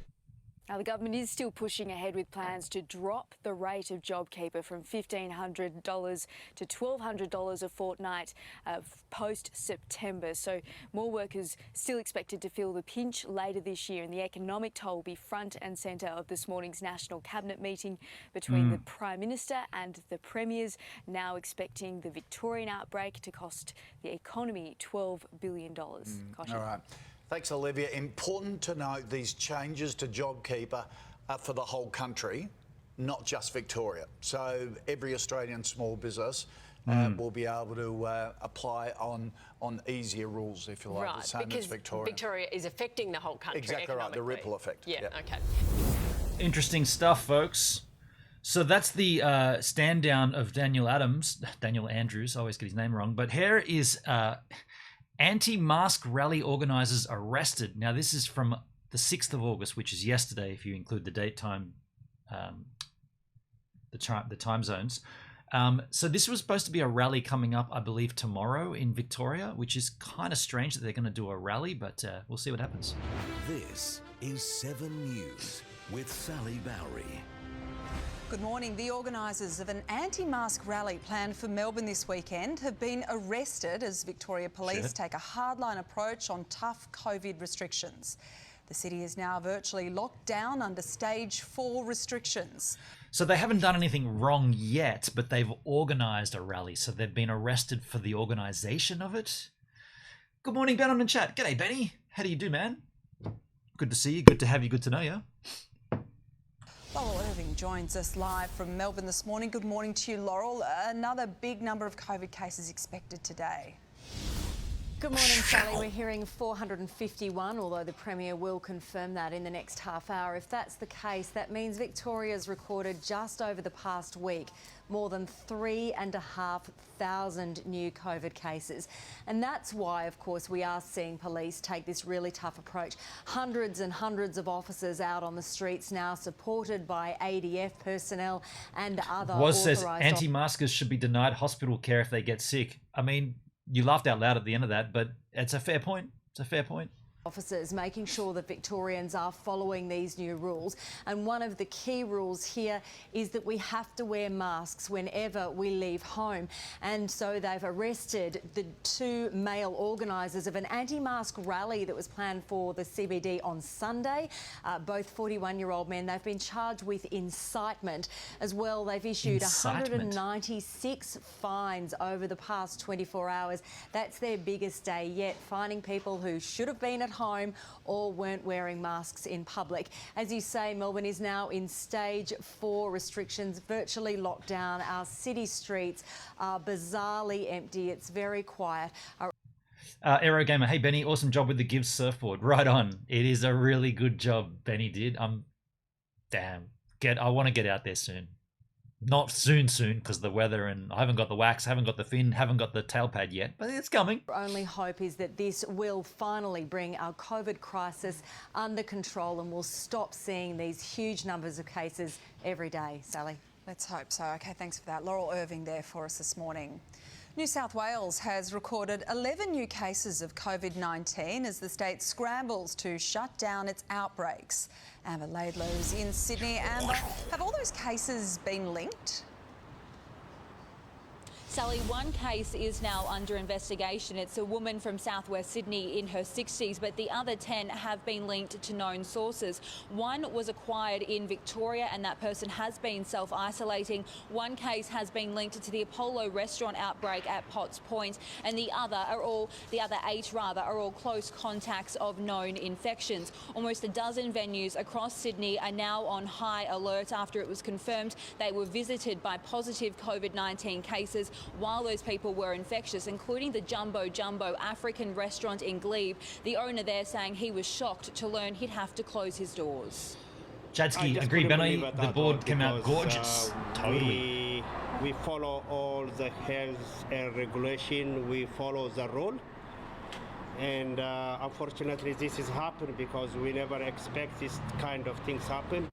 Now, the government is still pushing ahead with plans to drop the rate of JobKeeper from $1,500 to $1,200 a fortnight post-September. So more workers still expected to feel the pinch later this year, and the economic toll will be front and centre of this morning's National Cabinet meeting between the Prime Minister and the Premiers, now expecting the Victorian outbreak to cost the economy $12 billion. All right. Thanks, Olivia. Important to note these changes to JobKeeper are for the whole country, not just Victoria. So every Australian small business will be able to apply on easier rules, if you like, the same as Victoria. Victoria is affecting the whole country. Exactly right, the ripple effect. Yeah, okay. Interesting stuff, folks. So that's the stand down of Daniel Andrews. I always get his name wrong. But here is anti-mask rally organisers arrested. Now, this is from the 6th of August, which is yesterday, if you include the date time, the time zones. So this was supposed to be a rally coming up, I believe, tomorrow in Victoria, which is kind of strange that they're going to do a rally, but we'll see what happens. This is 7 News with Sally Bowery. Good morning. The organisers of an anti-mask rally planned for Melbourne this weekend have been arrested as Victoria Police take a hardline approach on tough COVID restrictions. The city is now virtually locked down under stage 4 restrictions. So they haven't done anything wrong yet, but they've organised a rally, so they've been arrested for the organisation of it. Good morning, Ben on the chat. G'day, Benny. How do you do, man? Good to see you. Good to have you. Good to know you. Laurel Irving joins us live from Melbourne this morning. Good morning to you, Laurel. Another big number of COVID cases expected today. Good morning, Sally. We're hearing 451, although the Premier will confirm that in the next half hour. If that's the case, that means Victoria's recorded just over the past week more than 3,500 new COVID cases. And that's why, of course, we are seeing police take this really tough approach. Hundreds and hundreds of officers out on the streets now, supported by ADF personnel and other Woz says anti-maskers should be denied hospital care if they get sick. I mean, you laughed out loud at the end of that, but it's a fair point. It's a fair point. Officers making sure that Victorians are following these new rules. And one of the key rules here is that we have to wear masks whenever we leave home. And so they've arrested the 2 male organisers of an anti-mask rally that was planned for the CBD on Sunday. Both 41-year-old men. They've been charged with incitement. As well, they've issued 196 fines over the past 24 hours. That's their biggest day yet, fining people who should have been at home or weren't wearing masks in public. As you say, Melbourne is now in stage 4 restrictions, virtually locked down. Our city streets are bizarrely empty. It's very quiet. Aerogamer, hey Benny, awesome job with the Gibbs surfboard. Right on. It is a really good job Benny did. Damn. I want to get out there soon. Not soon, because the weather, and I haven't got the wax, haven't got the fin, haven't got the tail pad yet, but it's coming. Our only hope is that this will finally bring our COVID crisis under control and we'll stop seeing these huge numbers of cases every day. Sally? Let's hope so. Okay, thanks for that. Laurel Irving there for us this morning. New South Wales has recorded 11 new cases of COVID-19 as the state scrambles to shut down its outbreaks. Amber Laidler is in Sydney. Amber, have all those cases been linked? Sally, one case is now under investigation. It's a woman from southwest Sydney in her 60s, but the other 10 have been linked to known sources. One was acquired in Victoria and that person has been self-isolating. One case has been linked to the Apollo restaurant outbreak at Potts Point, and the other 8 are all close contacts of known infections. Almost a dozen venues across Sydney are now on high alert after it was confirmed they were visited by positive COVID-19 cases while those people were infectious, including the Jumbo African restaurant in Glebe. The owner there saying he was shocked to learn he'd have to close his doors. Jadsky, agree, Benny. The board came out gorgeous. Totally. We follow all the health regulation. We follow the rule. And unfortunately, this has happened because we never expect this kind of things happen.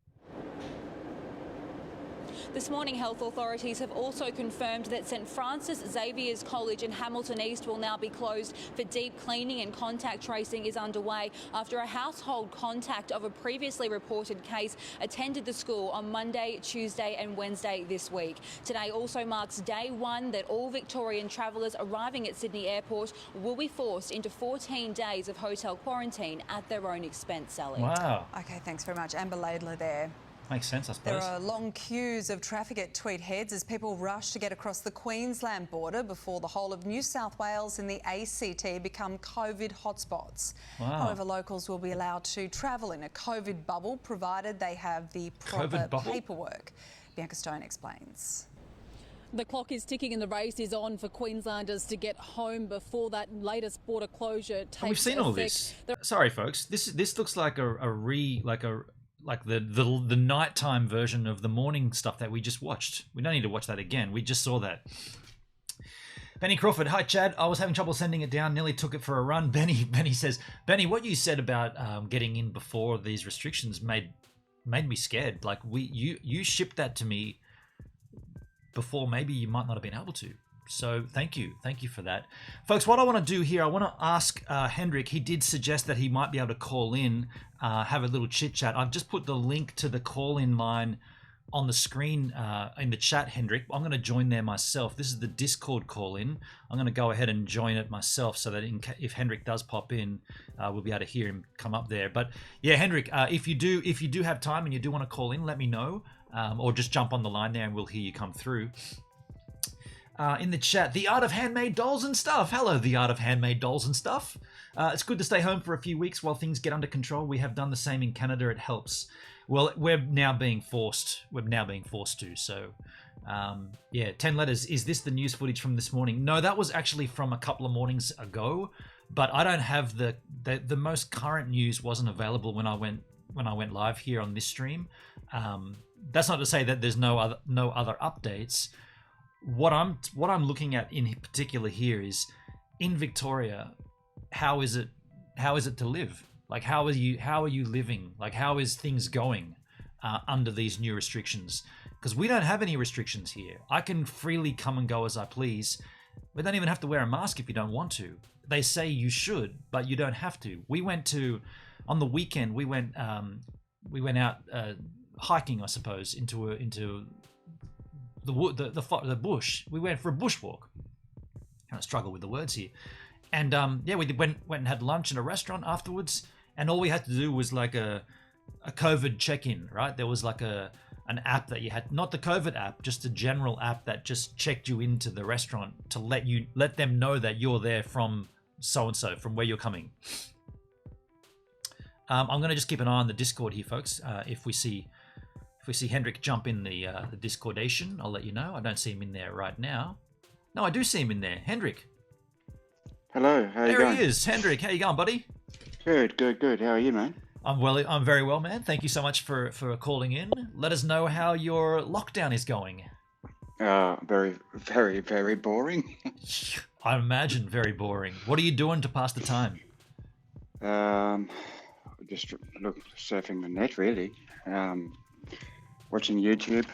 This morning, health authorities have also confirmed that St Francis Xavier's College in Hamilton East will now be closed for deep cleaning, and contact tracing is underway after a household contact of a previously reported case attended the school on Monday, Tuesday and Wednesday this week. Today also marks day one that all Victorian travellers arriving at Sydney Airport will be forced into 14 days of hotel quarantine at their own expense, Sally. Wow. Okay, thanks very much. Amber Laidler there. Makes sense, I suppose. There are long queues of traffic at Tweed Heads as people rush to get across the Queensland border before the whole of New South Wales and the ACT become COVID hotspots. Wow. However, locals will be allowed to travel in a COVID bubble provided they have the proper paperwork. Bianca Stone explains. The clock is ticking and the race is on for Queenslanders to get home before that latest border closure takes effect. And we've seen all this. Sorry, folks. This looks like the nighttime version of the morning stuff that we just watched. We don't need to watch that again. We just saw that. Benny Crawford, hi Chad. I was having trouble sending it down. Nearly took it for a run. Benny says, Benny, what you said about getting in before these restrictions made me scared. Like you shipped that to me before maybe you might not have been able to. So thank you for that. Folks, what I want to do here, I want to ask Hendrik. He did suggest that he might be able to call in, have a little chit chat. I've just put the link to the call-in line on the screen in the chat, Hendrik. I'm going to join there myself. This is the Discord call-in. I'm going to go ahead and join it myself so that if Hendrik does pop in, we'll be able to hear him come up there. But yeah, Hendrik, if you do have time and you do want to call in, let me know, or just jump on the line there and we'll hear you come through. In the chat, the art of handmade dolls and stuff. Hello, the art of handmade dolls and stuff. It's good to stay home for a few weeks while things get under control. We have done the same in Canada. It helps. Well, we're now being forced to. So, yeah, 10 letters. Is this the news footage from this morning? No, that was actually from a couple of mornings ago. But I don't have the most current news. Wasn't available when I went live here on this stream. That's not to say that there's no other updates. What I'm looking at in particular here is in Victoria, how is it to live? Like how are you living? Like how is things going under these new restrictions? Because we don't have any restrictions here. I can freely come and go as I please. We don't even have to wear a mask if you don't want to. They say you should, but you don't have to. On the weekend we went out hiking, I suppose, into the bush. We went for a bushwalk. Kind of struggle with the words here. And yeah, we went and had lunch in a restaurant afterwards, and all we had to do was like a COVID check-in, right? There was like an app that you had, not the COVID app, just a general app that just checked you into the restaurant to let them know that you're there from so-and-so, from where you're coming. I'm going to just keep an eye on the Discord here, folks. If we see Hendrik jump in the Discordation, I'll let you know. I don't see him in there right now. No, I do see him in there. Hendrik. Hello, how you There going? he is, Hendrik. How you going, buddy? Good, good, good. How are you, man? I'm very well, man. Thank you so much for calling in. Let us know how your lockdown is going. Very, very, very boring. I imagine very boring. What are you doing to pass the time? Just surfing the net, really. Watching YouTube.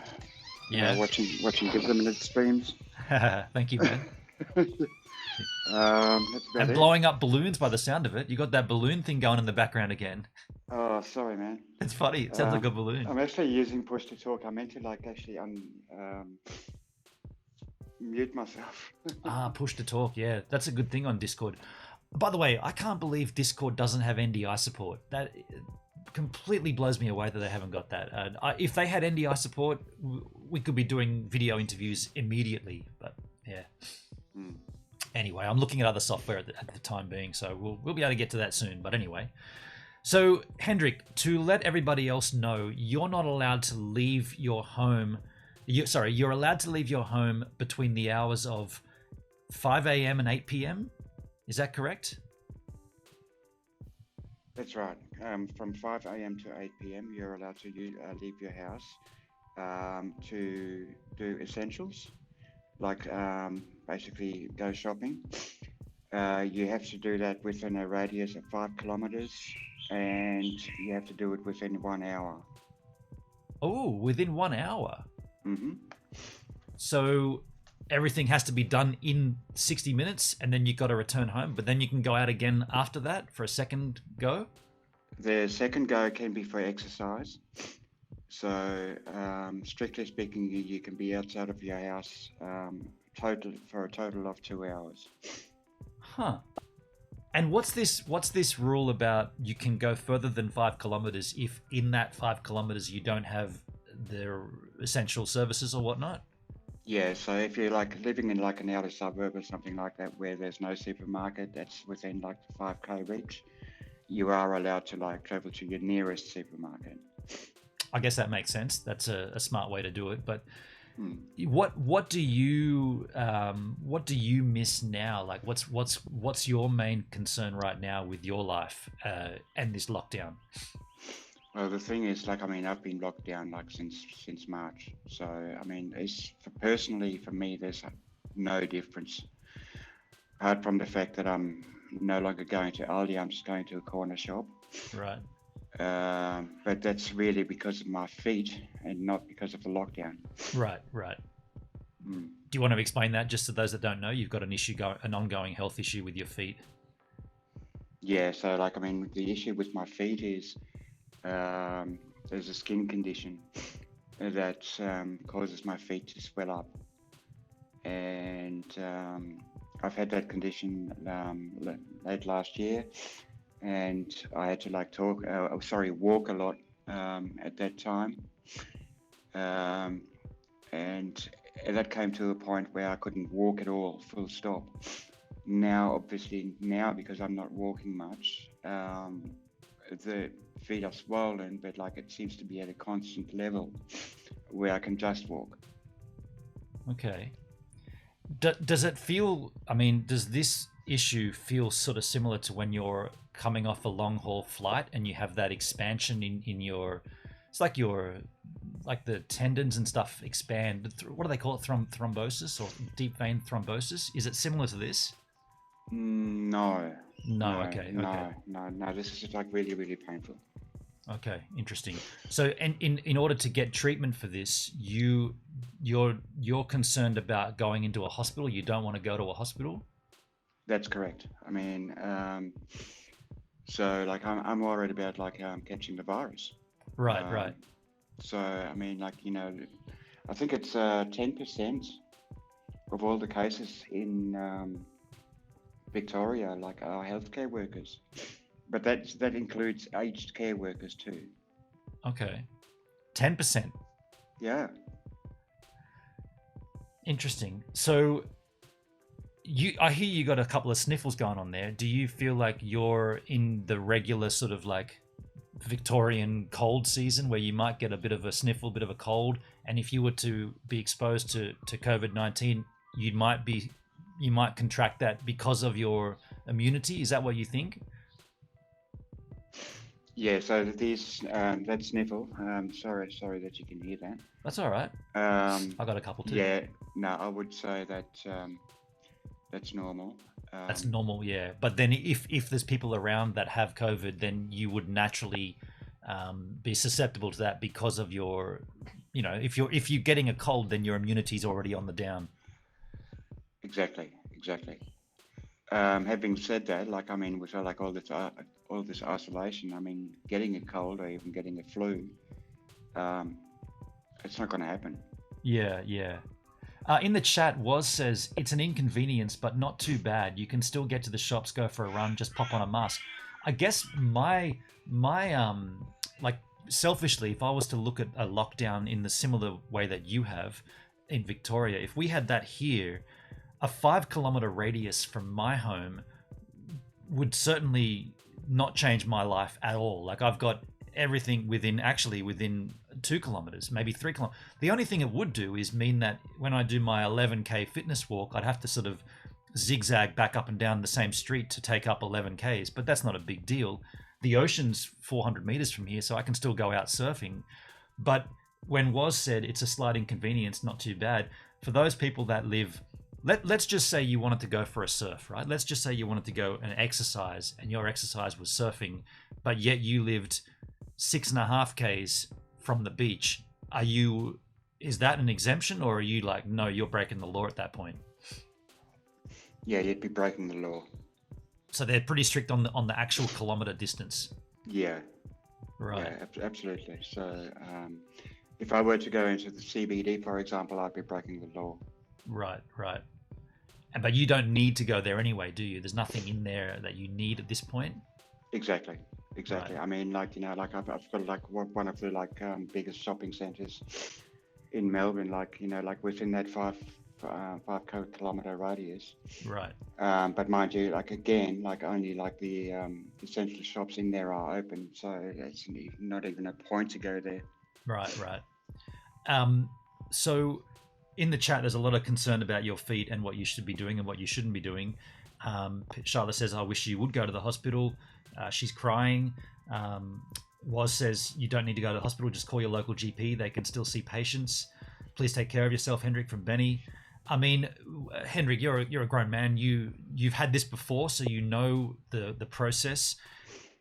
Yeah. Watching limited streams. Thank you, man. That's about And it. blowing up balloons by the sound of it. You got that balloon thing going in the background again. Oh, sorry, man. It's funny. It sounds like a balloon. I'm actually using push to talk. I meant to actually mute myself. Push to talk. Yeah, that's a good thing on Discord. By the way, I can't believe Discord doesn't have NDI support. That completely blows me away that they haven't got that. If they had NDI support, we could be doing video interviews immediately. But yeah. Anyway, I'm looking at other software at the time being, so we'll be able to get to that soon. But anyway, so Hendrik, to let everybody else know, you're not allowed to leave your home. You're allowed to leave your home between the hours of 5 a.m. and 8 p.m. Is that correct? That's right. From 5 a.m. to 8 p.m. you're allowed to leave your house to do essentials, like basically go shopping. You have to do that within a radius of 5 kilometers, and you have to do it within 1 hour. Oh, within 1 hour. Mm-hmm. So everything has to be done in 60 minutes, and then you've got to return home, but then you can go out again after that for a second go? The second go can be for exercise. So, strictly speaking, you can be outside of your house for a total of 2 hours. Huh. And what's this rule about you can go further than 5 kilometers if in that 5 kilometers you don't have the essential services or whatnot? Yeah, so if you're living in an outer suburb or something like that where there's no supermarket that's within the 5k reach, you are allowed to travel to your nearest supermarket. I guess that makes sense. That's a smart way to do it. But what do you miss now? What's your main concern right now with your life and this lockdown? Well, the thing is, I've been locked down since March. So, personally for me, there's no difference. Apart from the fact that I'm no longer going to Aldi, I'm just going to a corner shop. Right. But that's really because of my feet and not because of the lockdown. Right. Do you want to explain that just to those that don't know? You've got an ongoing health issue with your feet. Yeah, so the issue with my feet is there's a skin condition that causes my feet to swell up, and I've had that condition late last year, and I had to walk a lot at that time, and that came to a point where I couldn't walk at all, full stop. Now, because I'm not walking much, the feet are swollen, but it seems to be at a constant level where I can just walk. Okay. Does it feel, does this issue feel sort of similar to when you're coming off a long haul flight and you have that expansion in your, it's like the tendons and stuff expand. What do they call it? Thrombosis or deep vein thrombosis? Is it similar to this? No. Okay. No. This is just really, really painful. Okay, interesting. So, in order to get treatment for this, you're concerned about going into a hospital. You don't want to go to a hospital. That's correct. So I'm worried about catching the virus. Right. So I think it's 10% of all the cases in Victoria, our healthcare workers. But that includes aged care workers too. Okay. 10%. Yeah. Interesting. So I hear you got a couple of sniffles going on there. Do you feel like you're in the regular sort of Victorian cold season where you might get a bit of a sniffle, bit of a cold, and if you were to be exposed to COVID-19, you might be you might contract that because of your immunity. Is that what you think? Yeah, so these that sniffle. Sorry that you can hear that. That's all right. I got a couple too. Yeah, no, I would say that that's normal. That's normal, yeah. But then if there's people around that have COVID, then you would naturally be susceptible to that because of your, you know, if you're getting a cold, then your immunity's already on the down. Exactly. Having said that, like, I mean, with like all this isolation, I mean, getting a cold or even getting a flu, it's not going to happen. Yeah. In the chat, says it's an inconvenience, but not too bad. You can still get to the shops, go for a run, just pop on a mask. I guess my like selfishly, if I was to look at a lockdown in the similar way that you have in Victoria, if we had that here, a 5-kilometer radius from my home would certainly not change my life at all. Like, I've got everything within 2 kilometers, maybe 3 kilometers. The only thing it would do is mean that when I do my 11K fitness walk, I'd have to sort of zigzag back up and down the same street to take up 11Ks, but that's not a big deal. The ocean's 400 meters from here, so I can still go out surfing. But when said it's a slight inconvenience, not too bad. For those people that live, let's just say you wanted to go for a surf, right? Let's just say you wanted to go and exercise, and your exercise was surfing, but yet you lived 6.5 Ks from the beach. Is that an exemption, or are you like, no, you're breaking the law at that point? Yeah, you'd be breaking the law. So they're pretty strict on the actual kilometer distance. Yeah. Right. Yeah, absolutely. So if I were to go into the CBD, for example, I'd be breaking the law. Right. But you don't need to go there anyway, do you? There's nothing in there that you need at this point? Exactly. Right. I mean, like, you know, like I've got like one of the like biggest shopping centers in Melbourne, like, you know, like within that 5 kilometer radius. Right. But mind you, like, again, like only like the essential shops in there are open, so it's not even a point to go there. Right. So in the chat, there's a lot of concern about your feet and what you should be doing and what you shouldn't be doing. Charlotte says, I wish you would go to the hospital. She's crying. Says, you don't need to go to the hospital. Just call your local GP. They can still see patients. Please take care of yourself, Hendrik from Benny. I mean, Hendrik, you're a grown man. You've had this before, so you know the process.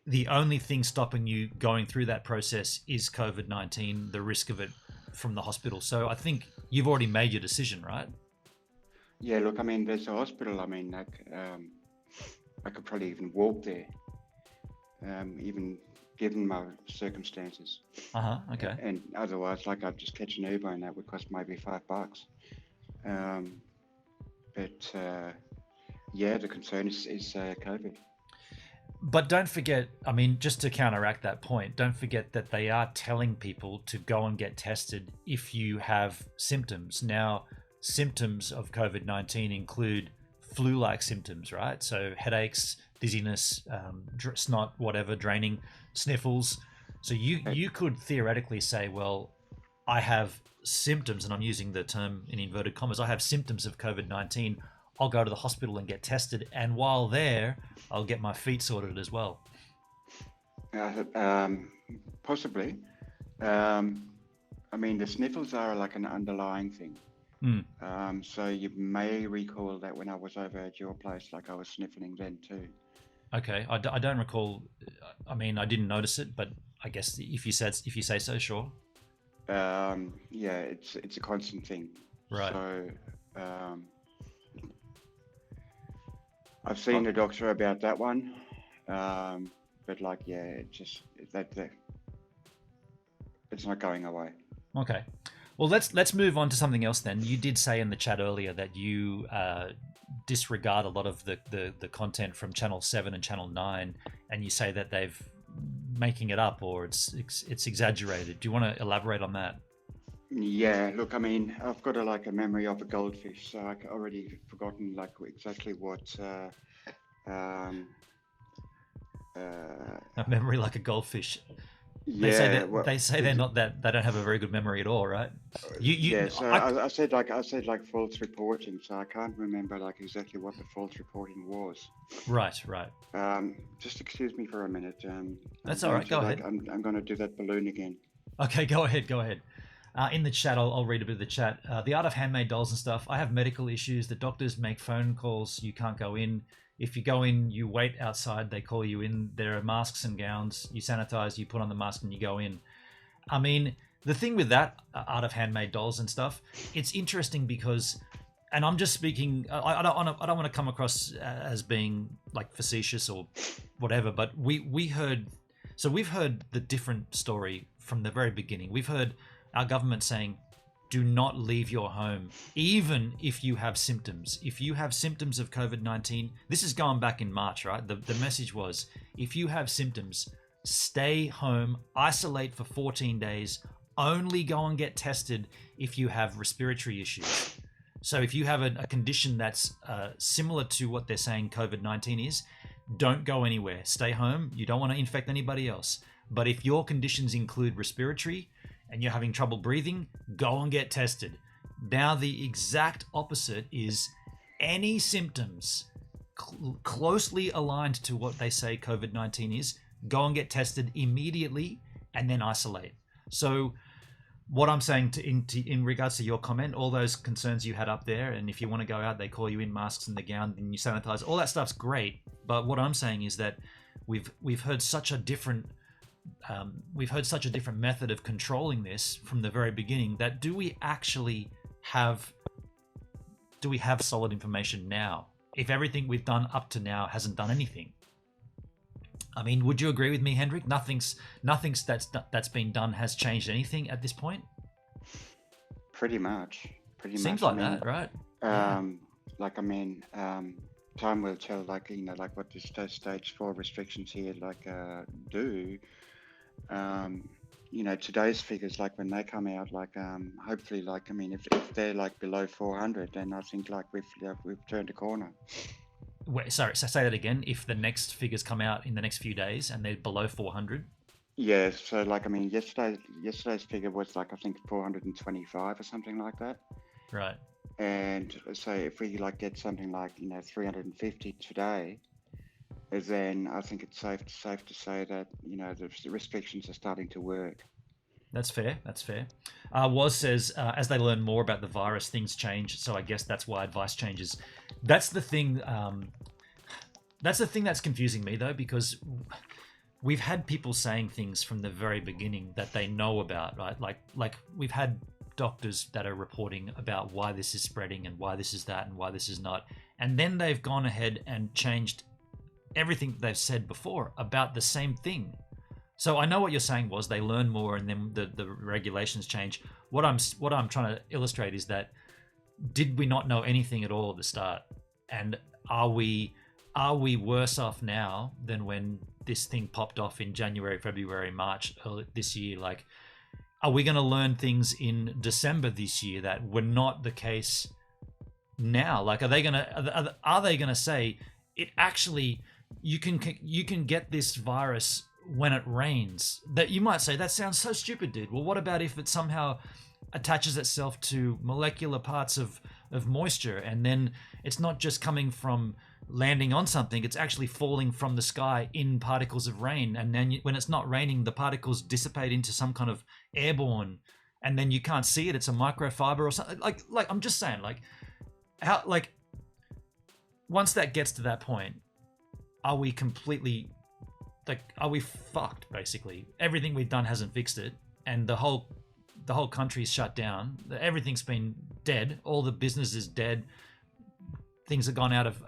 The only thing stopping you going through that process is COVID-19, the risk of it from the hospital. So I think you've already made your decision, right? Yeah, look, I mean, there's a hospital. I mean, like, I could probably even walk there, even given my circumstances. Okay. And otherwise, like, I'd just catch an Uber, and that would cost maybe $5. Yeah, the concern is COVID. But don't forget, I mean, just to counteract that point, don't forget that they are telling people to go and get tested if you have symptoms. Now, symptoms of COVID-19 include flu-like symptoms, right? So headaches, dizziness, snot, whatever, draining, sniffles. So you could theoretically say, well, I have symptoms, and I'm using the term in inverted commas, I have symptoms of COVID-19. I'll go to the hospital and get tested, and while there, I'll get my feet sorted as well. Possibly. I mean, the sniffles are like an underlying thing. So you may recall that when I was over at your place, like, I was sniffling then too. Okay, I don't recall. I mean, I didn't notice it, but I guess if you say so, sure. Yeah, it's a constant thing. Right. So I've seen the doctor about that one, but like, yeah, it's not going away. Okay. Well, let's move on to something else then. You did say in the chat earlier that you disregard a lot of the content from Channel 7 and Channel 9, and you say that they've making it up or it's exaggerated. Do you want to elaborate on that? Yeah, look, I mean, I've got a memory of a goldfish, so I've already forgotten like exactly what. A memory like a goldfish. They say that well, they say they're not that they don't have a very good memory at all, right? I said like false reporting, so I can't remember like exactly what the false reporting was. Right. Just excuse me for a minute. That's all right. Go ahead. I'm going to do that balloon again. Okay, go ahead. In the chat, I'll read a bit of the chat. The art of handmade dolls and stuff. I have medical issues. The doctors make phone calls. You can't go in. If you go in, you wait outside. They call you in. There are masks and gowns. You sanitize. You put on the mask and you go in. I mean, the thing with that art of handmade dolls and stuff, it's interesting because, and I'm just speaking. I don't want to come across as being like facetious or whatever. But we've heard the different story from the very beginning. We've heard our government saying, do not leave your home, even if you have symptoms. If you have symptoms of COVID-19, this is going back in March, right? The message was, if you have symptoms, stay home, isolate for 14 days, only go and get tested if you have respiratory issues. So if you have a condition that's similar to what they're saying COVID-19 is, don't go anywhere. Stay home. You don't want to infect anybody else. But if your conditions include respiratory, and you're having trouble breathing, go and get tested. Now the exact opposite is any symptoms closely aligned to what they say COVID-19 is, go and get tested immediately and then isolate. So what I'm saying in regards to your comment, all those concerns you had up there, and if you want to go out, they call you in, masks and the gown, and you sanitize, all that stuff's great. But what I'm saying is that we've heard such a different method of controlling this from the very beginning, that do we have solid information now if everything we've done up to now hasn't done anything? I mean, would you agree with me, Hendrik? Nothing's that's been done has changed anything at this point? Pretty much. Seems like that, right? Time will tell, like what the stage 4 restrictions here do. Today's figures, like when they come out, hopefully, if they're like below 400, then I think we've turned a corner. Wait, sorry, so say that again. If the next figures come out in the next few days and they're below 400? Yeah, so yesterday's figure was I think 425 or something like that. Right. And so if we get something like 350 today, then I think it's safe to say that the restrictions are starting to work. That's fair. Woz says, as they learn more about the virus, things change. So I guess that's why advice changes. That's the thing. That's the thing that's confusing me, though, because we've had people saying things from the very beginning that they know about, right? Like we've had doctors that are reporting about why this is spreading and why this is that and why this is not. And then they've gone ahead and changed everything they've said before about the same thing. So I know what you're saying was they learn more and then the regulations change. What I'm trying to illustrate is that, did we not know anything at all at the start? And are we worse off now than when this thing popped off in January, February, March this year? Like, are we going to learn things in December this year that were not the case now? Like, are they going to say it actually, you can get this virus when it rains? That you might say, that sounds so stupid, dude. Well, what about if it somehow attaches itself to molecular parts of moisture, and then it's not just coming from landing on something, it's actually falling from the sky in particles of rain, and then when it's not raining, the particles dissipate into some kind of airborne, and then you can't see it, it's a microfiber or something. Like I'm just saying, how, once that gets to that point, are we completely, are we fucked? Basically, everything we've done hasn't fixed it, and the whole country's shut down. Everything's been dead. All the business is dead. Things have gone out of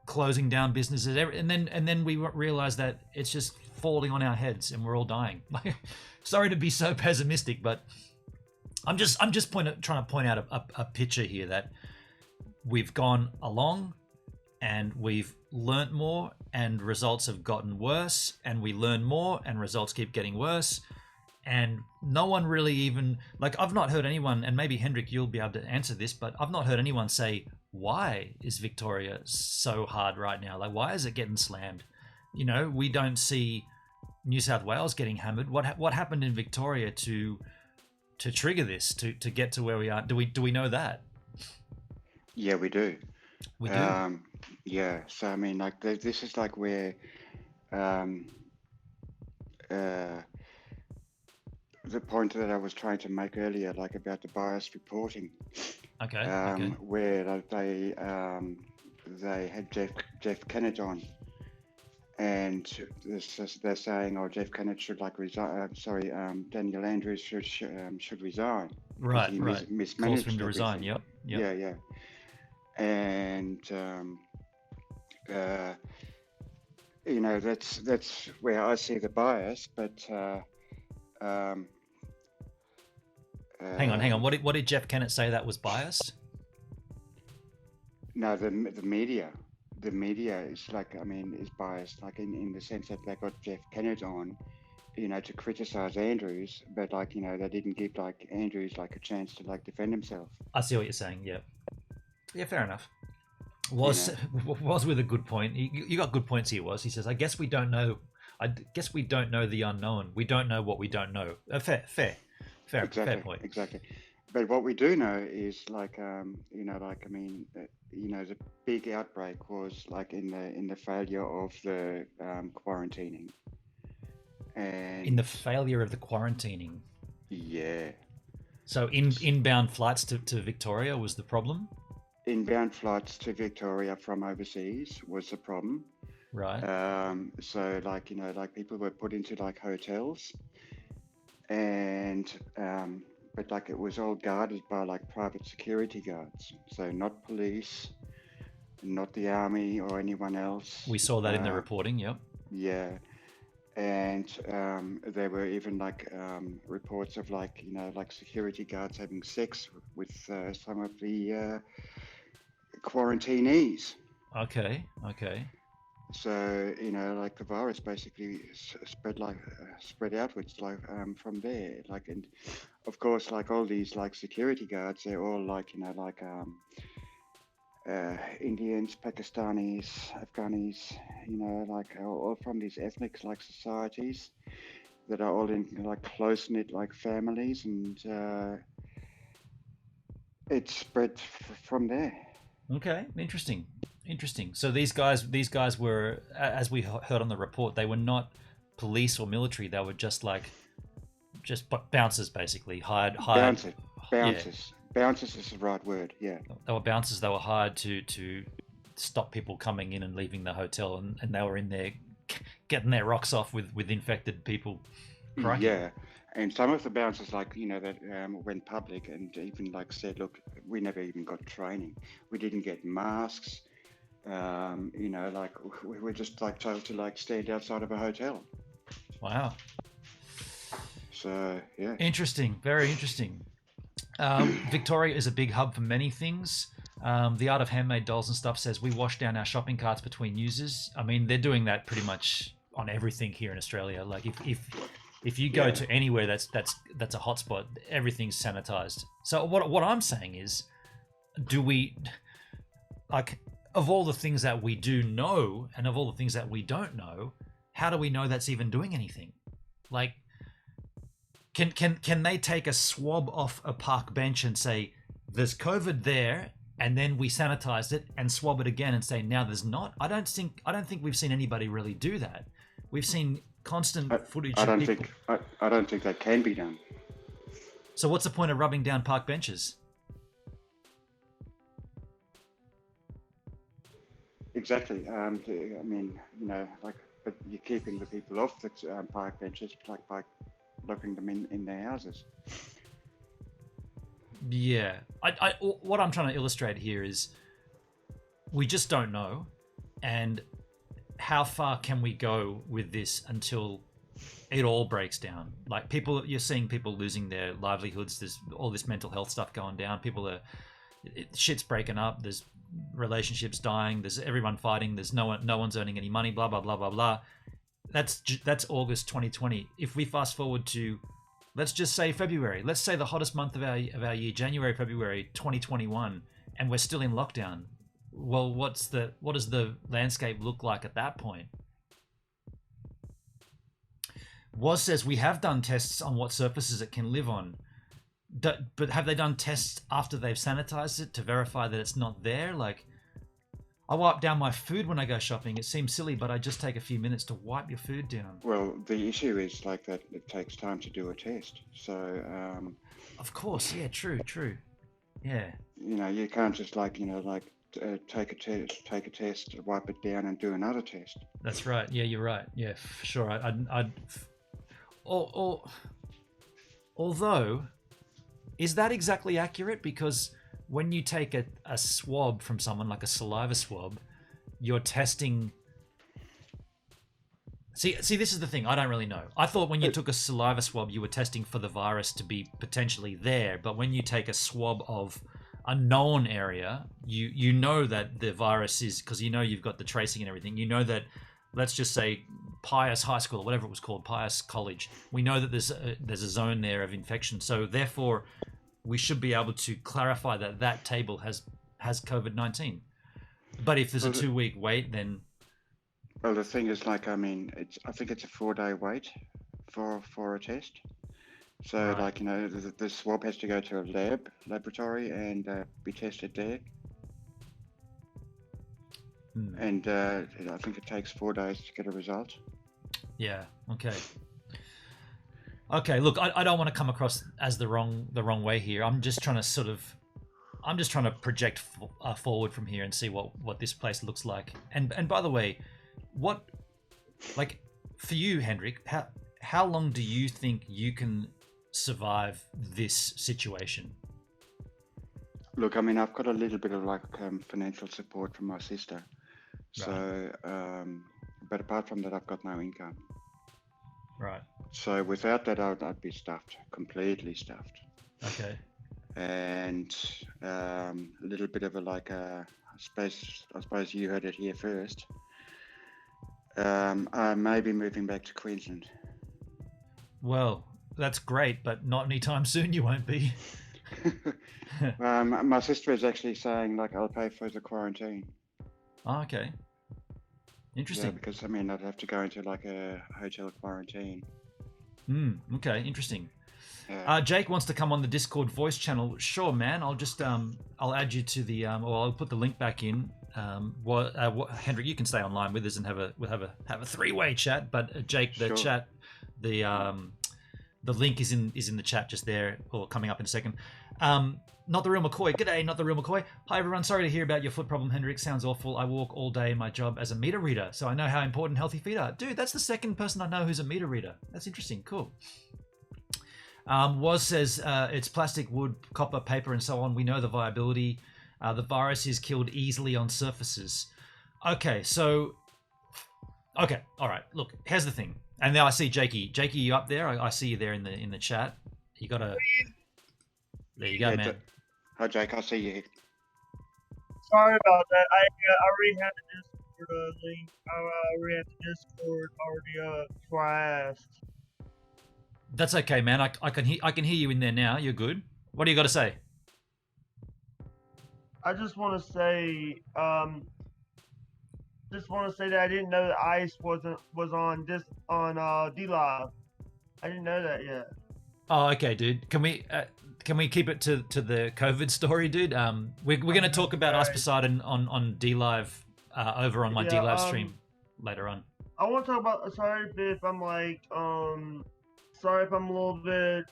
closing down businesses, and then we realize that it's just falling on our heads and we're all dying. Sorry to be so pessimistic, but I'm just trying to point out a picture here that we've gone along and we've learnt more and results have gotten worse, and we learn more and results keep getting worse. And no one really even, I've not heard anyone, and maybe Hendrik, you'll be able to answer this, but I've not heard anyone say, why is Victoria so hard right now? Why is it getting slammed? We don't see New South Wales getting hammered. What happened in Victoria to trigger this, to get to where we are? Do we know that? Yeah, we do. We do. Yeah. So I mean, like this is like where the point that I was trying to make earlier, like about the biased reporting. Okay. Where like, they had Jeff Kennett on, and they're saying, oh, Jeff Kennett should like resign. Daniel Andrews should resign. Right. He mismanaged Calls for him to resign. everything. Yep. Yeah. And you know, that's where I see the bias. But hang on. What did Jeff Kennett say that was biased? No, the media. The media is like, I mean, is biased, like in the sense that they got Jeff Kennett on, you know, to criticize Andrews, but like, you know, they didn't give like Andrews like a chance to like defend himself. I see what you're saying. Yeah, fair enough. Was with a good point. You got good points here. He says, I guess we don't know the unknown. We don't know what we don't know. Fair point. Exactly. But what we do know is like, you know, like, I mean, you know, the big outbreak was like in the failure of the quarantining. And in the failure of the quarantining. Yeah. So inbound flights to Victoria was the problem? Inbound flights to Victoria from overseas was the problem. Right. So like, you know, like people were put into like hotels, and but like it was all guarded by like private security guards. So not police, not the army or anyone else. We saw that in the reporting. Yep. Yeah. And there were even like reports of like, you know, like security guards having sex with some of the quarantinees. Okay. So, you know, like the virus basically spread outwards, like from there. Like, and of course, like all these like security guards, they're all like, you know, like Indians, Pakistanis, Afghanis, you know, like all from these ethnic like societies that are all in like close knit like families, and it spread from there. Okay, interesting. So these guys were, as we heard on the report, they were not police or military. They were just bouncers, basically hired. Bouncers. Yeah. Bouncers is the right word. Yeah. They were bouncers. They were hired to stop people coming in and leaving the hotel, and they were in there getting their rocks off with infected people. Crikey. Yeah. And some of the bouncers, like, you know, that went public and even like said, look, we never even got training. We didn't get masks. You know, like we were just like told to like stand outside of a hotel. Wow. So, yeah. Interesting. Very interesting. Victoria is a big hub for many things. The Art of Handmade Dolls and stuff says we wash down our shopping carts between users. I mean, they're doing that pretty much on everything here in Australia. Like if you go to anywhere that's a hotspot, everything's sanitized. So what I'm saying is, do we, like, of all the things that we do know and of all the things that we don't know, how do we know that's even doing anything? Like, can they take a swab off a park bench and say there's COVID there, and then we sanitized it and swab it again and say now there's not? I don't think we've seen anybody really do that. We've seen constant footage. I don't think that can be done. So what's the point of rubbing down park benches? Exactly. I mean, you know, like, but you're keeping the people off the park benches, like by locking them in their houses. Yeah. What I'm trying to illustrate here is we just don't know, and how far can we go with this until it all breaks down? Like, you're seeing people losing their livelihoods. There's all this mental health stuff going down. Shit's breaking up. There's relationships dying. There's everyone fighting. There's no one's earning any money. Blah blah blah blah blah. That's August 2020. If we fast forward to, let's just say February. Let's say the hottest month of our year, January, February 2021, and we're still in lockdown. Well, what does the landscape look like at that point? Was says we have done tests on what surfaces it can live on. But have they done tests after they've sanitized it to verify that it's not there? Like, I wipe down my food when I go shopping. It seems silly, but I just take a few minutes to wipe your food down. Well, the issue is like that it takes time to do a test. So, of course, yeah, true. Yeah. You know, you can't just take a test, wipe it down, and do another test. That's right. Yeah, you're right. Yeah, for sure. Although, is that exactly accurate? Because when you take a swab from someone, like a saliva swab, you're testing. See, this is the thing. I don't really know. I thought when you took a saliva swab, you were testing for the virus to be potentially there. But when you take a swab of a known area, you know that the virus is, because you know you've got the tracing and everything. You know that, let's just say, Pius High School or whatever it was called, Pius College. We know that there's a zone there of infection. So therefore, we should be able to clarify that that table has COVID-19. But if there's a 2-week wait, then... Well, the thing is, like, I mean, I think it's a 4-day wait for a test. So, Right. like, you know, the swab has to go to a laboratory and be tested there. And I think it takes 4 days to get a result. Yeah. Okay. Okay. Look, I don't want to come across as the wrong way here. I'm just trying to project forward from here and see what this place looks like. And by the way, what, like, for you, Hendrik, how long do you think you can survive this situation? Look, I mean, I've got a little bit of like financial support from my sister. So, but apart from that, I've got no income. Right. So without that, I'd be stuffed, completely stuffed. Okay. And a little bit of I suppose you heard it here first. I may be moving back to Queensland. Well, that's great, but not anytime soon. You won't be. My sister is actually saying, like, I'll pay for the quarantine. Oh, okay. Interesting. Yeah, because I mean, I'd have to go into like a hotel quarantine. Okay, interesting. Yeah. Jake wants to come on the Discord voice channel. Sure, man. I'll just I'll add you to the or I'll put the link back in. Hendrik, you can stay online with us and we'll have a three-way chat. But Jake, the Sure. chat, the link is in the chat just there, or coming up in a second. Not the real McCoy. G'day, not the real McCoy. Hi everyone. Sorry to hear about your foot problem, Hendrik. Sounds awful. I walk all day in my job as a meter reader, so I know how important healthy feet are. Dude, that's the second person I know who's a meter reader. That's interesting. Cool. Was says it's plastic, wood, copper, paper, and so on. We know the viability. The virus is killed easily on surfaces. Okay, so... Okay, all right. Look, here's the thing. And now I see Jakey. Jakey, you up there? I see you there in the chat. You got to... There you go, man. Hi, Jake. I see you. Sorry about that. I already had the Discord link. I already had the Discord already before I asked. That's okay, man. I can hear you in there now. You're good. What do you got to say? I just want to say, that I didn't know that ICE was on D Live. I didn't know that yet. Oh, okay, dude. Can we keep it to the COVID story, dude? We're going to talk about Aspersidon on D Live over on my D Live stream later on. I want to talk about. Sorry if I'm like sorry if I'm a little bit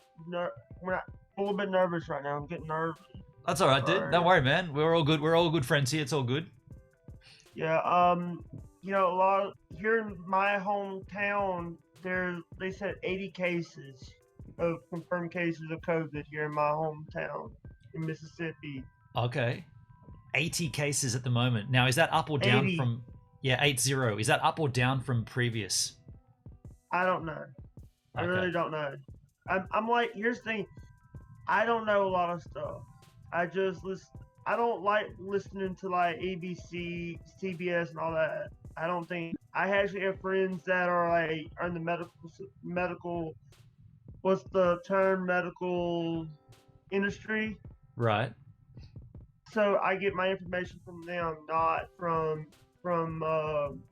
nervous right now. I'm getting nervous. That's all right, dude. Sorry. Don't worry, man. We're all good. We're all good friends here. It's all good. Yeah. You know, a lot here in my hometown, they said 80 cases of confirmed cases of COVID here in my hometown in Mississippi. Okay. 80 cases at the moment. Now, is that up or down 80. from... Yeah, 80. Is that up or down from previous? I don't know. I Okay. really don't know. I'm like, here's the thing. I don't know a lot of stuff. I don't like listening to like ABC, CBS, and all that. I don't think. I actually have friends that are in the medical. What's the term? Medical industry. Right. So I get my information from them, not from from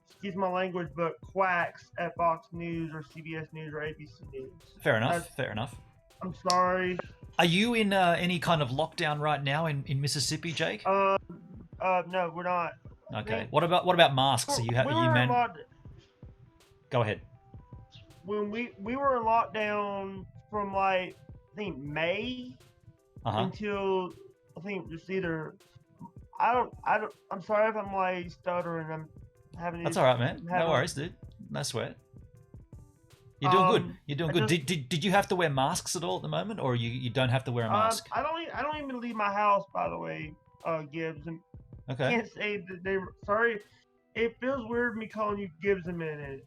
excuse my language, but quacks at Fox News or CBS News or ABC News. Fair enough. Fair enough. I'm sorry. Are you in any kind of lockdown right now in Mississippi, Jake? No, we're not. Okay. What about masks? Are you Go ahead. When we were in lockdown from like I think May until I think just either I'm sorry if I'm like stuttering. I'm having. That's all right, man. No worries, dude. No sweat. You're doing good. You're doing good. Did you have to wear masks at all at the moment, or you don't have to wear a mask? I don't even leave my house, by the way, Gibbs. And Okay. I can't say that sorry. It feels weird me calling you Gibbs a minute.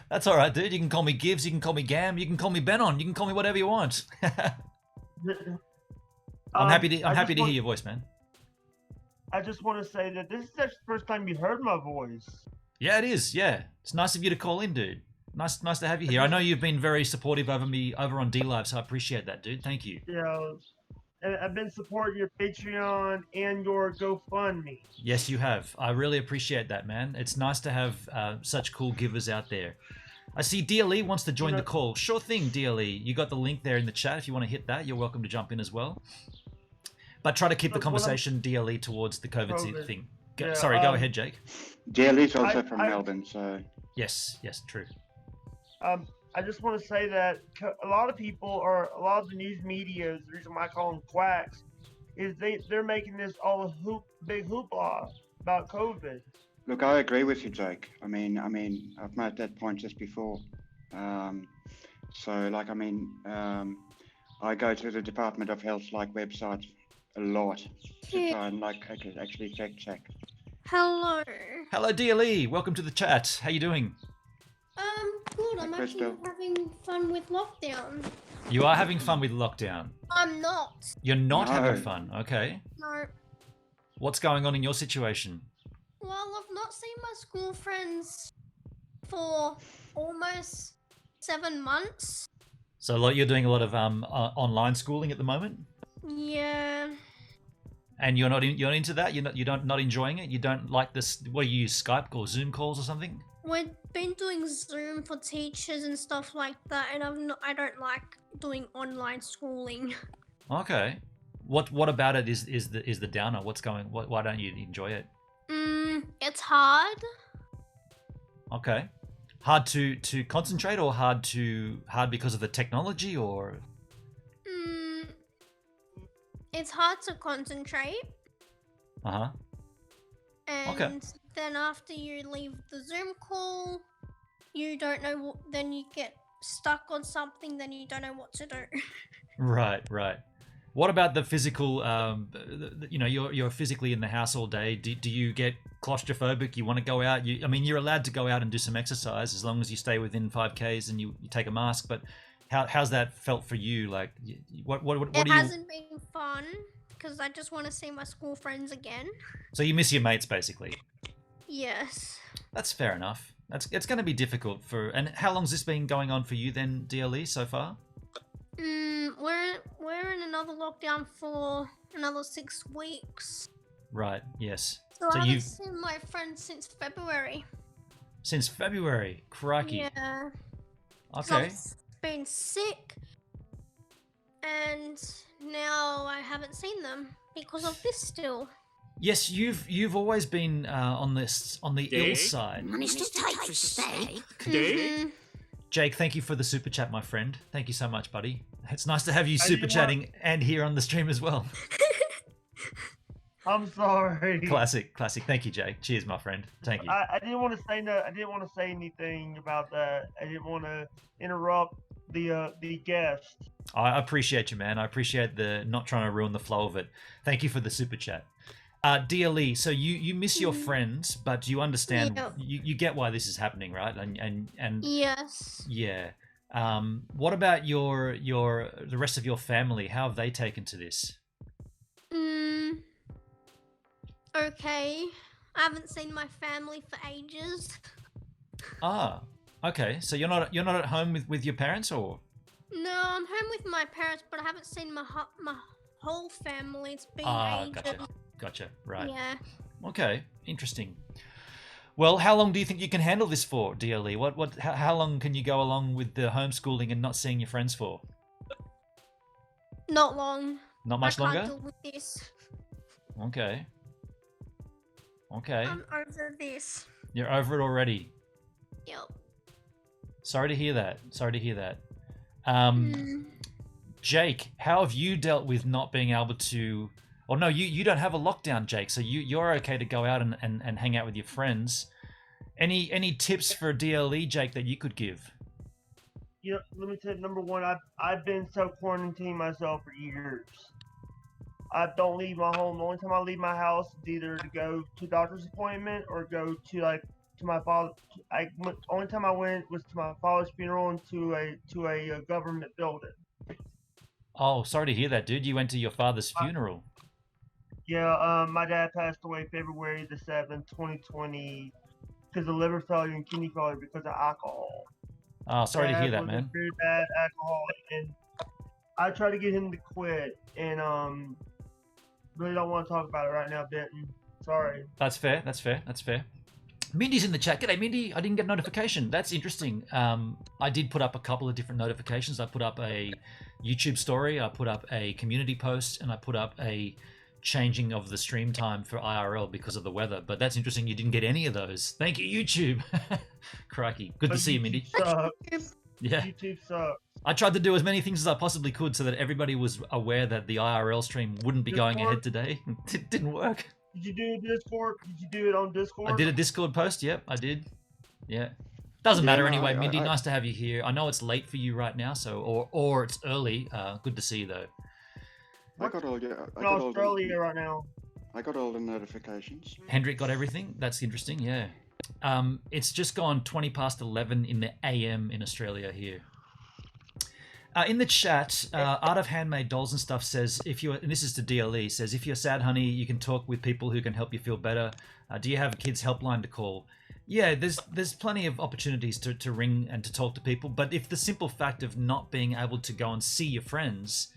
That's all right, dude. You can call me Gibbs. You can call me Gam. You can call me Benon. You can call me whatever you want. I'm happy to hear your voice, man. I just want to say that this is the first time you heard my voice. Yeah, it is. Yeah, it's nice of you to call in, dude. Nice to have you here. I know you've been very supportive over me over on D Live, so I appreciate that, dude. Thank you. Yeah, and I've been supporting your Patreon and your GoFundMe. Yes, you have. I really appreciate that, man. It's nice to have such cool givers out there. I see DLE wants to join the call. Sure thing, DLE. You got the link there in the chat. If you want to hit that, you're welcome to jump in as well. But try to keep the conversation DLE towards the COVID thing. Sorry, go ahead, Jake. DLE's also from Melbourne, so... Yes, true. I just want to say that a lot of people, or a lot of the news media, the reason why I call them quacks, is they're making this all a big hoopla about COVID. Look, I agree with you, Jake. I mean, I've made that point just before. I go to the Department of Health's website a lot to try and actually fact check. Hello. Hello, DLE. Welcome to the chat. How you doing? Good. I'm actually having fun with lockdown. You are having fun with lockdown. I'm not. You're not having fun. Okay. No. What's going on in your situation? Well, I've not seen my school friends for almost 7 months. So you're doing a lot of online schooling at the moment? Yeah. And you're not into that? You're not enjoying it? You don't like this? What do you use, Skype or Zoom calls or something? We've been doing Zoom for teachers and stuff like that, and I don't like doing online schooling. Okay. What about it is the downer? Why don't you enjoy it? It's hard. Okay. Hard to concentrate, or hard because of the technology, or? It's hard to concentrate. Uh-huh. And then after you leave the Zoom call, you don't know then you get stuck on something, then you don't know what to do. Right. What about the physical, you're physically in the house all day. Do you get claustrophobic? You want to go out? You're allowed to go out and do some exercise as long as you stay within 5Ks and you take a mask, but how's that felt for you? Like, what it hasn't been fun, because I just want to see my school friends again. So you miss your mates, basically? Yes. That's fair enough. It's going to be difficult and how long's this been going on for you then, DLE, so far? We're in another lockdown for another 6 weeks. Right, yes. So I haven't seen my friends since February. Since February? Crikey. Yeah. Okay. I've been sick, and now I haven't seen them because of this still. Yes, you've always been on the ill side. Managed to take for steak. Jake, thank you for the super chat, my friend. Thank you so much, buddy. It's nice to have you super chatting and here on the stream as well. I'm sorry. Classic. Thank you, Jake. Cheers, my friend. Thank you. I didn't want to say no. I didn't want to say anything about that. I didn't want to interrupt the guest. I appreciate you, man. I appreciate the not trying to ruin the flow of it. Thank you for the super chat. DLE, so you miss your friends, but you understand, you get why this is happening, right? And yes. Yeah. What about the rest of your family? How have they taken to this? Okay. I haven't seen my family for ages. Ah, okay. So you're not at home with your parents, or? No, I'm home with my parents, but I haven't seen my whole family. It's been ages. Gotcha. Right. Yeah. Okay. Interesting. Well, how long do you think you can handle this for, DLE? How long can you go along with the homeschooling and not seeing your friends for? Not long. Not much I longer? can't deal with this. Okay. Okay. I'm over this. You're over it already. Yep. Sorry to hear that. Jake, how have you dealt with not being able to... Or no, you don't have a lockdown, Jake, so you're okay to go out and hang out with your friends. Any tips for DLE, Jake, that you could give? You know, let me tell you, number one, I've been self-quarantining myself for years. I don't leave my home. The only time I leave my house is either to go to a doctor's appointment or go to my father. Only time I went was to my father's funeral and to a government building. Oh, sorry to hear that, dude. You went to your father's funeral. Yeah, my dad passed away February the 7th, 2020, because of liver failure and kidney failure because of alcohol. Oh, sorry to hear that, was man. A very bad alcoholic, and I tried to get him to quit, and really don't want to talk about it right now, Benton. Sorry. That's fair. Mindy's in the chat. G'day, Mindy. I didn't get a notification. That's interesting. I did put up a couple of different notifications. I put up a YouTube story, I put up a community post, and I put up a changing of the stream time for IRL because of the weather. But that's interesting. You didn't get any of those. Thank you, YouTube. Crikey. Good to see you, Mindy. Yeah. YouTube sucks. I tried to do as many things as I possibly could so that everybody was aware that the IRL stream wouldn't be going ahead today. It didn't work. Did you do Discord? Did you do it on Discord? I did a Discord post. Yep, I did. Yeah. Doesn't matter anyway, Mindy. I- Nice to have you here. I know it's late for you right now, so or it's early. Good to see you though. I got all In Australia right now. I got all the notifications. Hendrik got everything. That's interesting. Yeah. It's just gone 20 past 11 in the AM in Australia here. In the chat, Art of Handmade Dolls and Stuff says, if you're, and this is to DLE, says, if you're sad, honey, you can talk with people who can help you feel better. Do you have a kids helpline to call? Yeah, there's plenty of opportunities to ring and to talk to people. But if the simple fact of not being able to go and see your friends,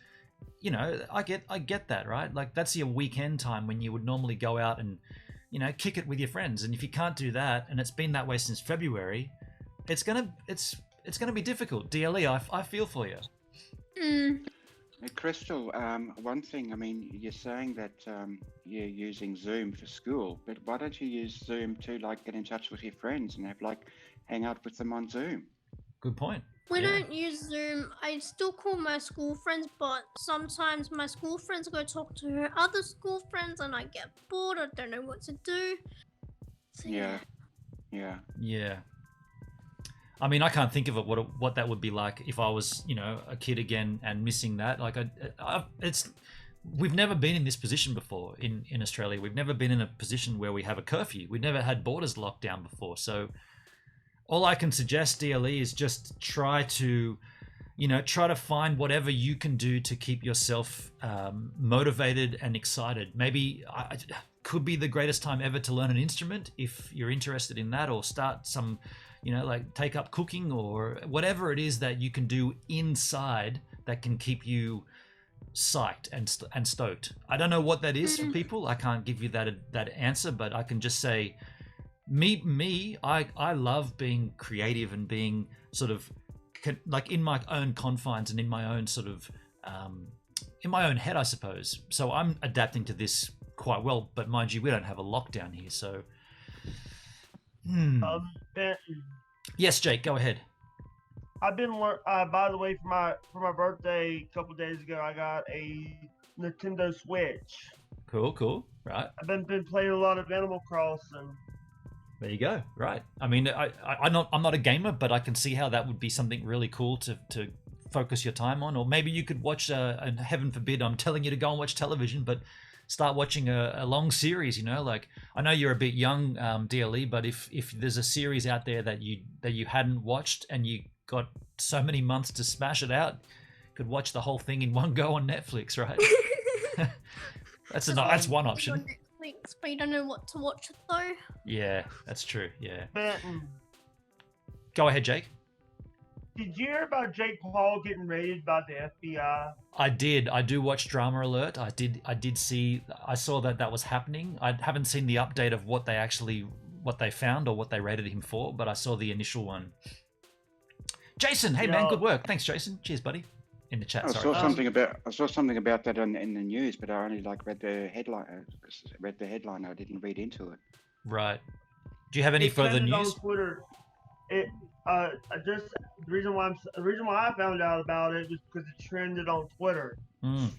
you know, I get that, right? Like that's your weekend time when you would normally go out and, you know, kick it with your friends. And if you can't do that, and it's been that way since February, it's gonna be difficult. DLE, I feel for you. Crystal, one thing, I mean, you're saying that you're using Zoom for school, but why don't you use Zoom to like get in touch with your friends and have like hang out with them on Zoom? Good point. We don't use Zoom. I still call my school friends, but sometimes my school friends go talk to her other school friends and I get bored. I don't know what to do. So, Yeah. I mean, I can't think of it what that would be like if I was, you know, a kid again and missing that. Like, we've never been in this position before in Australia. We've never been in a position where we have a curfew. We've never had borders locked down before. So all I can suggest, DLE, is just try to find whatever you can do to keep yourself motivated and excited. Maybe it could be the greatest time ever to learn an instrument if you're interested in that, or start some, you know, like take up cooking or whatever it is that you can do inside that can keep you psyched and stoked. I don't know what that is for people. I can't give you that answer, but I can just say, I love being creative and being sort of like in my own confines and in my own sort of in my own head, I suppose. So I'm adapting to this quite well, but mind you, we don't have a lockdown here, so yes, Jake, go ahead. I've been by the way, for my birthday a couple days ago, I got a Nintendo Switch. Cool. Right. I've been playing a lot of Animal Crossing. There you go. Right. I mean, I'm not a gamer, but I can see how that would be something really cool to focus your time on. Or maybe you could watch, and heaven forbid, I'm telling you to go and watch television, but start watching a long series. You know, like I know you're a bit young, DLE, but if there's a series out there that you hadn't watched and you got so many months to smash it out, you could watch the whole thing in one go on Netflix, right? That's one option. Netflix, but you don't know what to watch though. Yeah, that's true. Yeah. Benton, go ahead, Jake. did you hear about Jake Paul getting raided by the FBI? I did. I do watch Drama Alert. I did see. I saw that was happening. I haven't seen the update of what they actually what they found or what they rated him for, but I saw the initial one. Jason, hey man, good work. Thanks, Jason. Cheers, buddy. In the chat. I Sorry. saw something about that in the news, but I only read the headline. I didn't read into it. Right. Do you have any further news? On Twitter. The reason why I found out about it was because it trended on Twitter. Mm.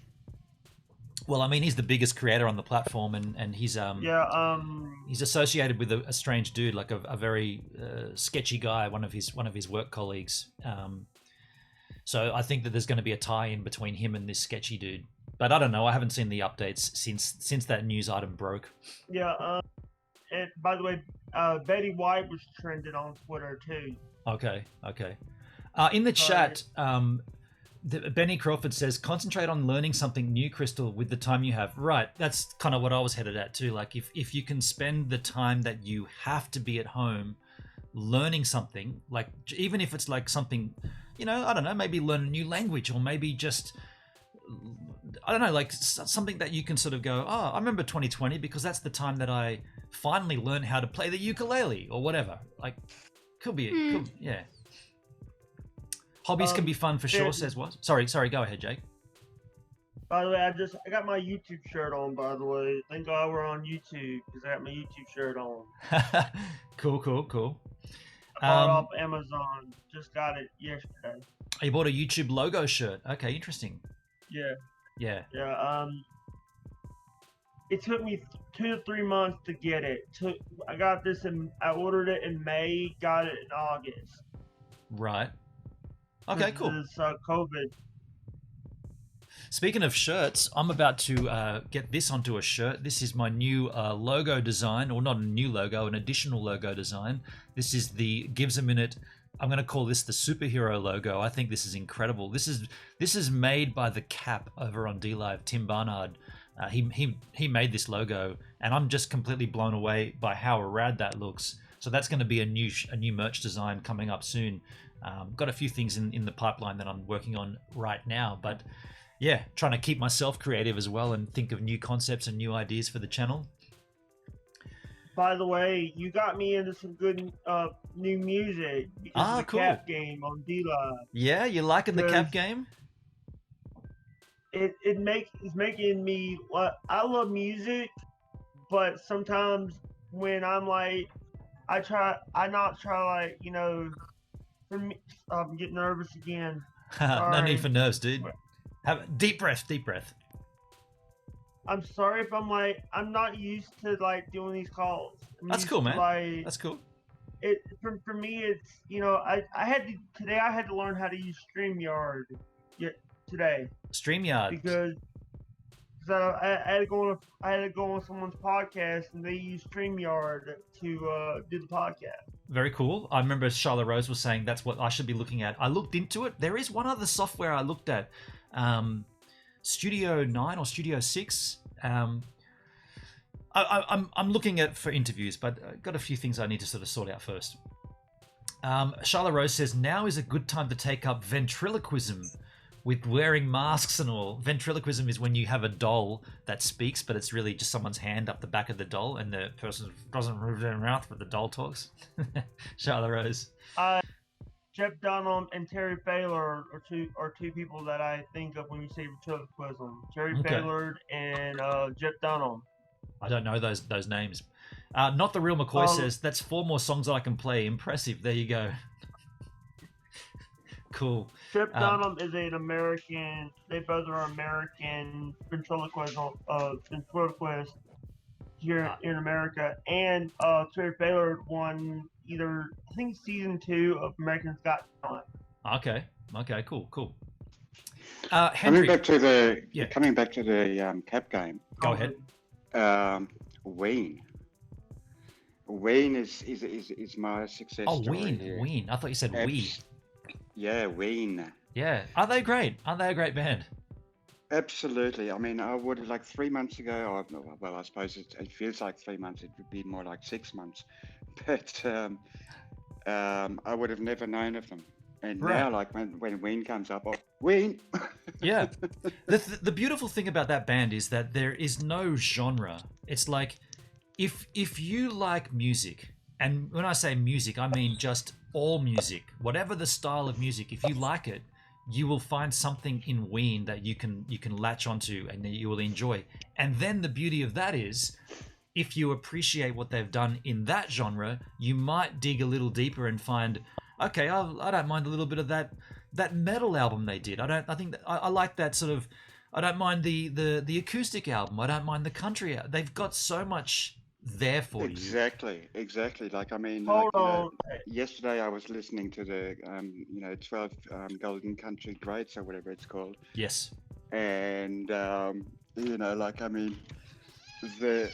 Well, I mean, he's the biggest creator on the platform, and he's he's associated with a strange dude, like a very sketchy guy, one of his work colleagues. So I think that there's going to be a tie-in between him and this sketchy dude. But I don't know. I haven't seen the updates since that news item broke. Yeah. And by the way, Betty White was trended on Twitter too. Okay. In the chat, Benny Crawford says, concentrate on learning something new, Crystal, with the time you have. Right. That's kind of what I was headed at too. Like if you can spend the time that you have to be at home learning something, like even if it's like something, I don't know, maybe learn a new language, or maybe just, I don't know, like something that you can sort of go, oh, I remember 2020 because that's the time that I finally learned how to play the ukulele or whatever. Like, could be, yeah. Hobbies can be fun for sure, says what? Sorry, go ahead, Jake. By the way, I got my YouTube shirt on, by the way. Thank God we're on YouTube, because I got my YouTube shirt on. Cool. I bought it off Amazon. Just got it yesterday. You bought a YouTube logo shirt. Okay, interesting. Yeah. It took me 2 to 3 months to get it. I ordered it in May, got it in August. Right. Okay, cool. This is COVID. Speaking of shirts, I'm about to get this onto a shirt. This is my new logo design, or not a new logo, an additional logo design. This is the Gives a Minute. I'm going to call this the superhero logo. I think this is incredible. This is made by the Cap over on DLive, Tim Barnard. He made this logo, and I'm just completely blown away by how rad that looks. So that's going to be a new merch design coming up soon. Got a few things in the pipeline that I'm working on right now, but yeah, trying to keep myself creative as well and think of new concepts and new ideas for the channel. By the way, you got me into some good new music because of the Cap game on DLive. Yeah, you liking the Cap game? It's making me. I love music, but sometimes when I'm like, for me, I'm getting nervous again. No need for nerves, dude. Have deep breath. I'm sorry if I'm not used to doing these calls. That's cool, man. That's cool. For me, it's I had to learn how to use StreamYard today. StreamYard. Because I had to go on someone's podcast and they use StreamYard to do the podcast. Very cool. I remember Charlotte Rose was saying that's what I should be looking at. I looked into it. There is one other software I looked at, Studio 9 or Studio 6. I'm looking at for interviews, but I've got a few things I need to sort of sort out first. Charlotte Rose says, now is a good time to take up ventriloquism with wearing masks and all. Ventriloquism is when you have a doll that speaks, but it's really just someone's hand up the back of the doll and the person doesn't move their mouth, but the doll talks. Charlotte Rose. Jeff Dunham and Terry Faylor are two people that I think of when you say ventriloquism. Terry Faylor and Jeff Dunham. I don't know those names. Not the Real McCoy says, that's 4 more songs that I can play. Impressive. There you go. Cool. Jeff Dunham is an American. They both are American ventriloquist here in America. And Terry Faylor won I think season 2 of American's Got Talent. Okay. Cool. Coming back to the Cap game. Go ahead. Ween is my success story. Ween. I thought you said we. Yeah, Ween. Yeah. Are they great? Are they a great band? Absolutely. I mean, I would 3 months ago. I suppose it feels like 3 months. It would be more like 6 months. But I would have never known of them. And now, when Ween comes up, Ween. Yeah. The beautiful thing about that band is that there is no genre. It's like if you like music, And when I say music, I mean just all music. Whatever the style of music, if you like it, you will find something in Ween that you can latch onto and that you will enjoy. And then the beauty of that is, if you appreciate what they've done in that genre, you might dig a little deeper and find, okay, I don't mind a little bit of that metal album they did. I like that sort of. I don't mind the acoustic album. I don't mind the country. They've got so much there for you. Exactly. Like, I mean, Hold on. Yesterday I was listening to the 12 Golden Country Greats or whatever it's called. Yes. And like, I mean, the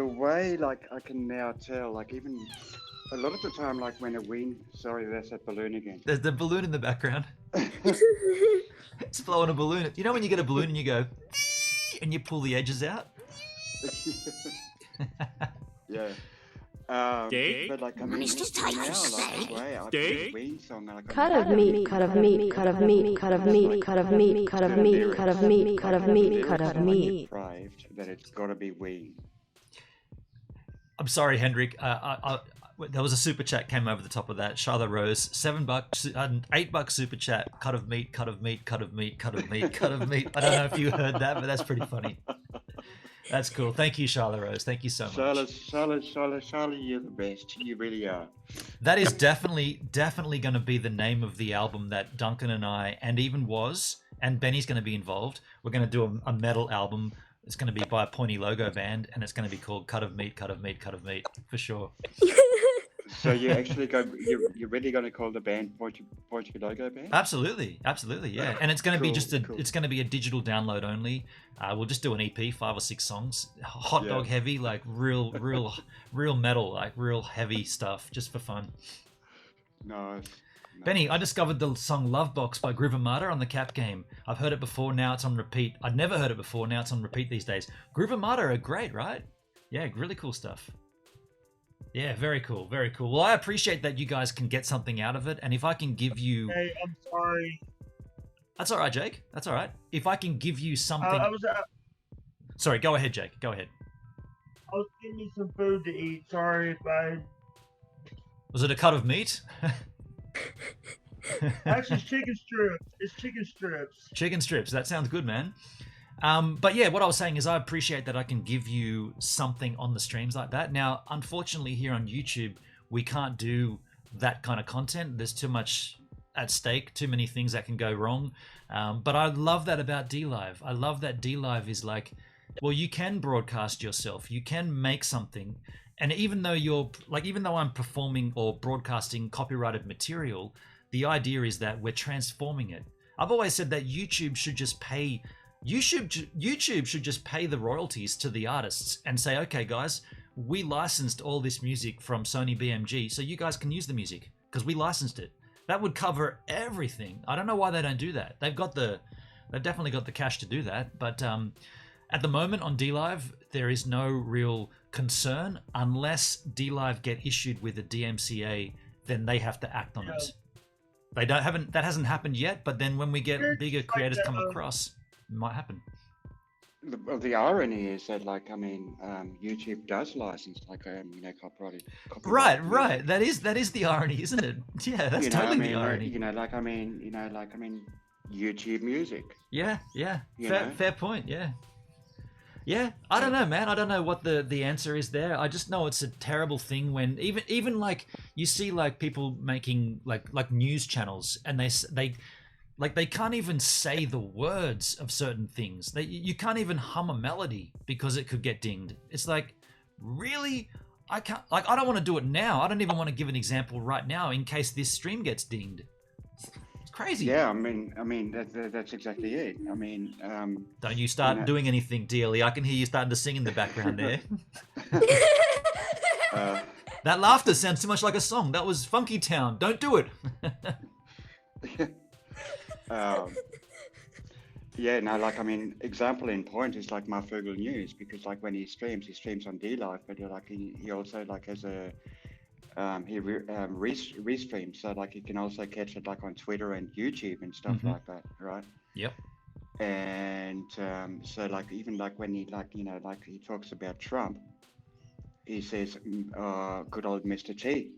way, like, I can now tell, like, even a lot of the time, like when a Ween, sorry, there's that balloon again. There's the balloon in the background. It's blowing a balloon. You know when you get a balloon and you go, and you pull the edges out? Yeah. But like, I mean, now, like, the way I play Ween song, like, Cut of meat, cut of meat, cut of meat, cut of meat, cut of meat, cut of meat, cut of meat, cut of meat, cut of meat. That it's got to be Ween. I'm sorry, Hendrik. There was a super chat came over the top of that. Charlotte Rose, $7, $8 super chat. Cut of meat, cut of meat, cut of meat, cut of meat, cut of meat. I don't know if you heard that, but that's pretty funny. That's cool. Thank you, Charlotte Rose. Thank you so much. Charlotte, you're the best. You really are. That is definitely going to be the name of the album that Duncan and I, and even Woz, and Benny's going to be involved. We're going to do a metal album. It's going to be by a Pointy Logo band, and it's going to be called Cut of Meat, Cut of Meat, Cut of Meat, for sure. So you're really going to call the band Pointy Logo Band? Absolutely, yeah. And it's going to be it's going to be a digital download only. We'll just do an EP, 5 or 6 songs, hot dog heavy, like real metal, like real heavy stuff, just for fun. Nice. Benny, I discovered the song Love Box by Groove Armada on the Cap game. I've heard it before, now it's on repeat. I'd never heard it before, now it's on repeat these days. Groove Armada are great, right? Yeah, really cool stuff. Yeah, very cool, very cool. Well, I appreciate that you guys can get something out of it, and if I can give you... Hey, I'm sorry. That's all right, Jake. That's all right. If I can give you something... Sorry, go ahead, Jake. Go ahead. I was getting me some food to eat. Sorry if I... Was it a cut of meat? Actually, it's chicken strips. It's chicken strips. Chicken strips. That sounds good, man. But yeah, what I was saying is I appreciate that I can give you something on the streams like that. Now, unfortunately, here on YouTube, we can't do that kind of content. There's too much at stake, too many things that can go wrong. But I love that about DLive. I love that DLive is like, well, you can broadcast yourself. You can make something. And even though I'm performing or broadcasting copyrighted material, the idea is that we're transforming it. I've always said that YouTube should just pay the royalties to the artists and say, okay, guys, we licensed all this music from Sony BMG, so you guys can use the music because we licensed it. That would cover everything. I don't know why they don't do that. They've definitely got the cash to do that, but at the moment on DLive, there is no real concern unless DLive get issued with a DMCA, then they have to act on it. That hasn't happened yet, but then when we get bigger creators come across, it might happen. The irony is that, like, I mean, YouTube does license, like, copyrighted. Right. That is the irony, isn't it? Yeah, that's totally the irony. YouTube Music. Yeah. Fair point. Yeah, I don't know, man. I don't know what the answer is there. I just know it's a terrible thing when even like you see like people making like news channels and they can't even say the words of certain things. You can't even hum a melody because it could get dinged. It's like, really? I can't. Like, I don't want to do it now. I don't even want to give an example right now in case this stream gets dinged. It's crazy. Yeah, I mean that's exactly it. I mean, don't you start doing anything, DLE. I can hear you starting to sing in the background there. That laughter sounds too much like a song. That was Funky Town. Don't do it. Yeah, no, like, I mean, example in point is like my Fergal News, because like when he streams on DLive, but like he also like has a restreams, so like you can also catch it like on Twitter and YouTube and stuff like that, right? Yep. And so like even like when he like he talks about Trump, he says, "Good old Mr. T."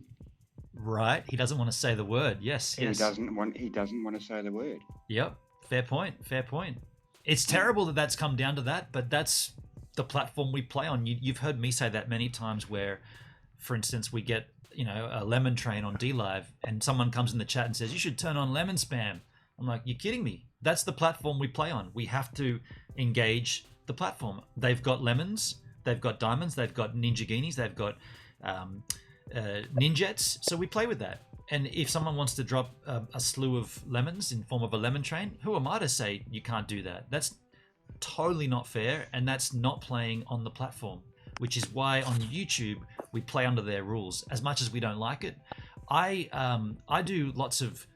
Right. He doesn't want to say the word. Yes. He doesn't want to say the word. Yep. Fair point. Fair point. It's terrible that that's come down to that, but that's the platform we play on. You've heard me say that many times where, for instance, we get, a lemon train on DLive and someone comes in the chat and says, you should turn on lemon spam. I'm like, you're kidding me. That's the platform we play on. We have to engage the platform. They've got lemons, they've got diamonds, they've got ninjaginis, they've got ninjets. So we play with that. And if someone wants to drop a slew of lemons in form of a lemon train, who am I to say you can't do that? That's totally not fair, and that's not playing on the platform, which is why on YouTube we play under their rules. As much as we don't like it, I do lots of.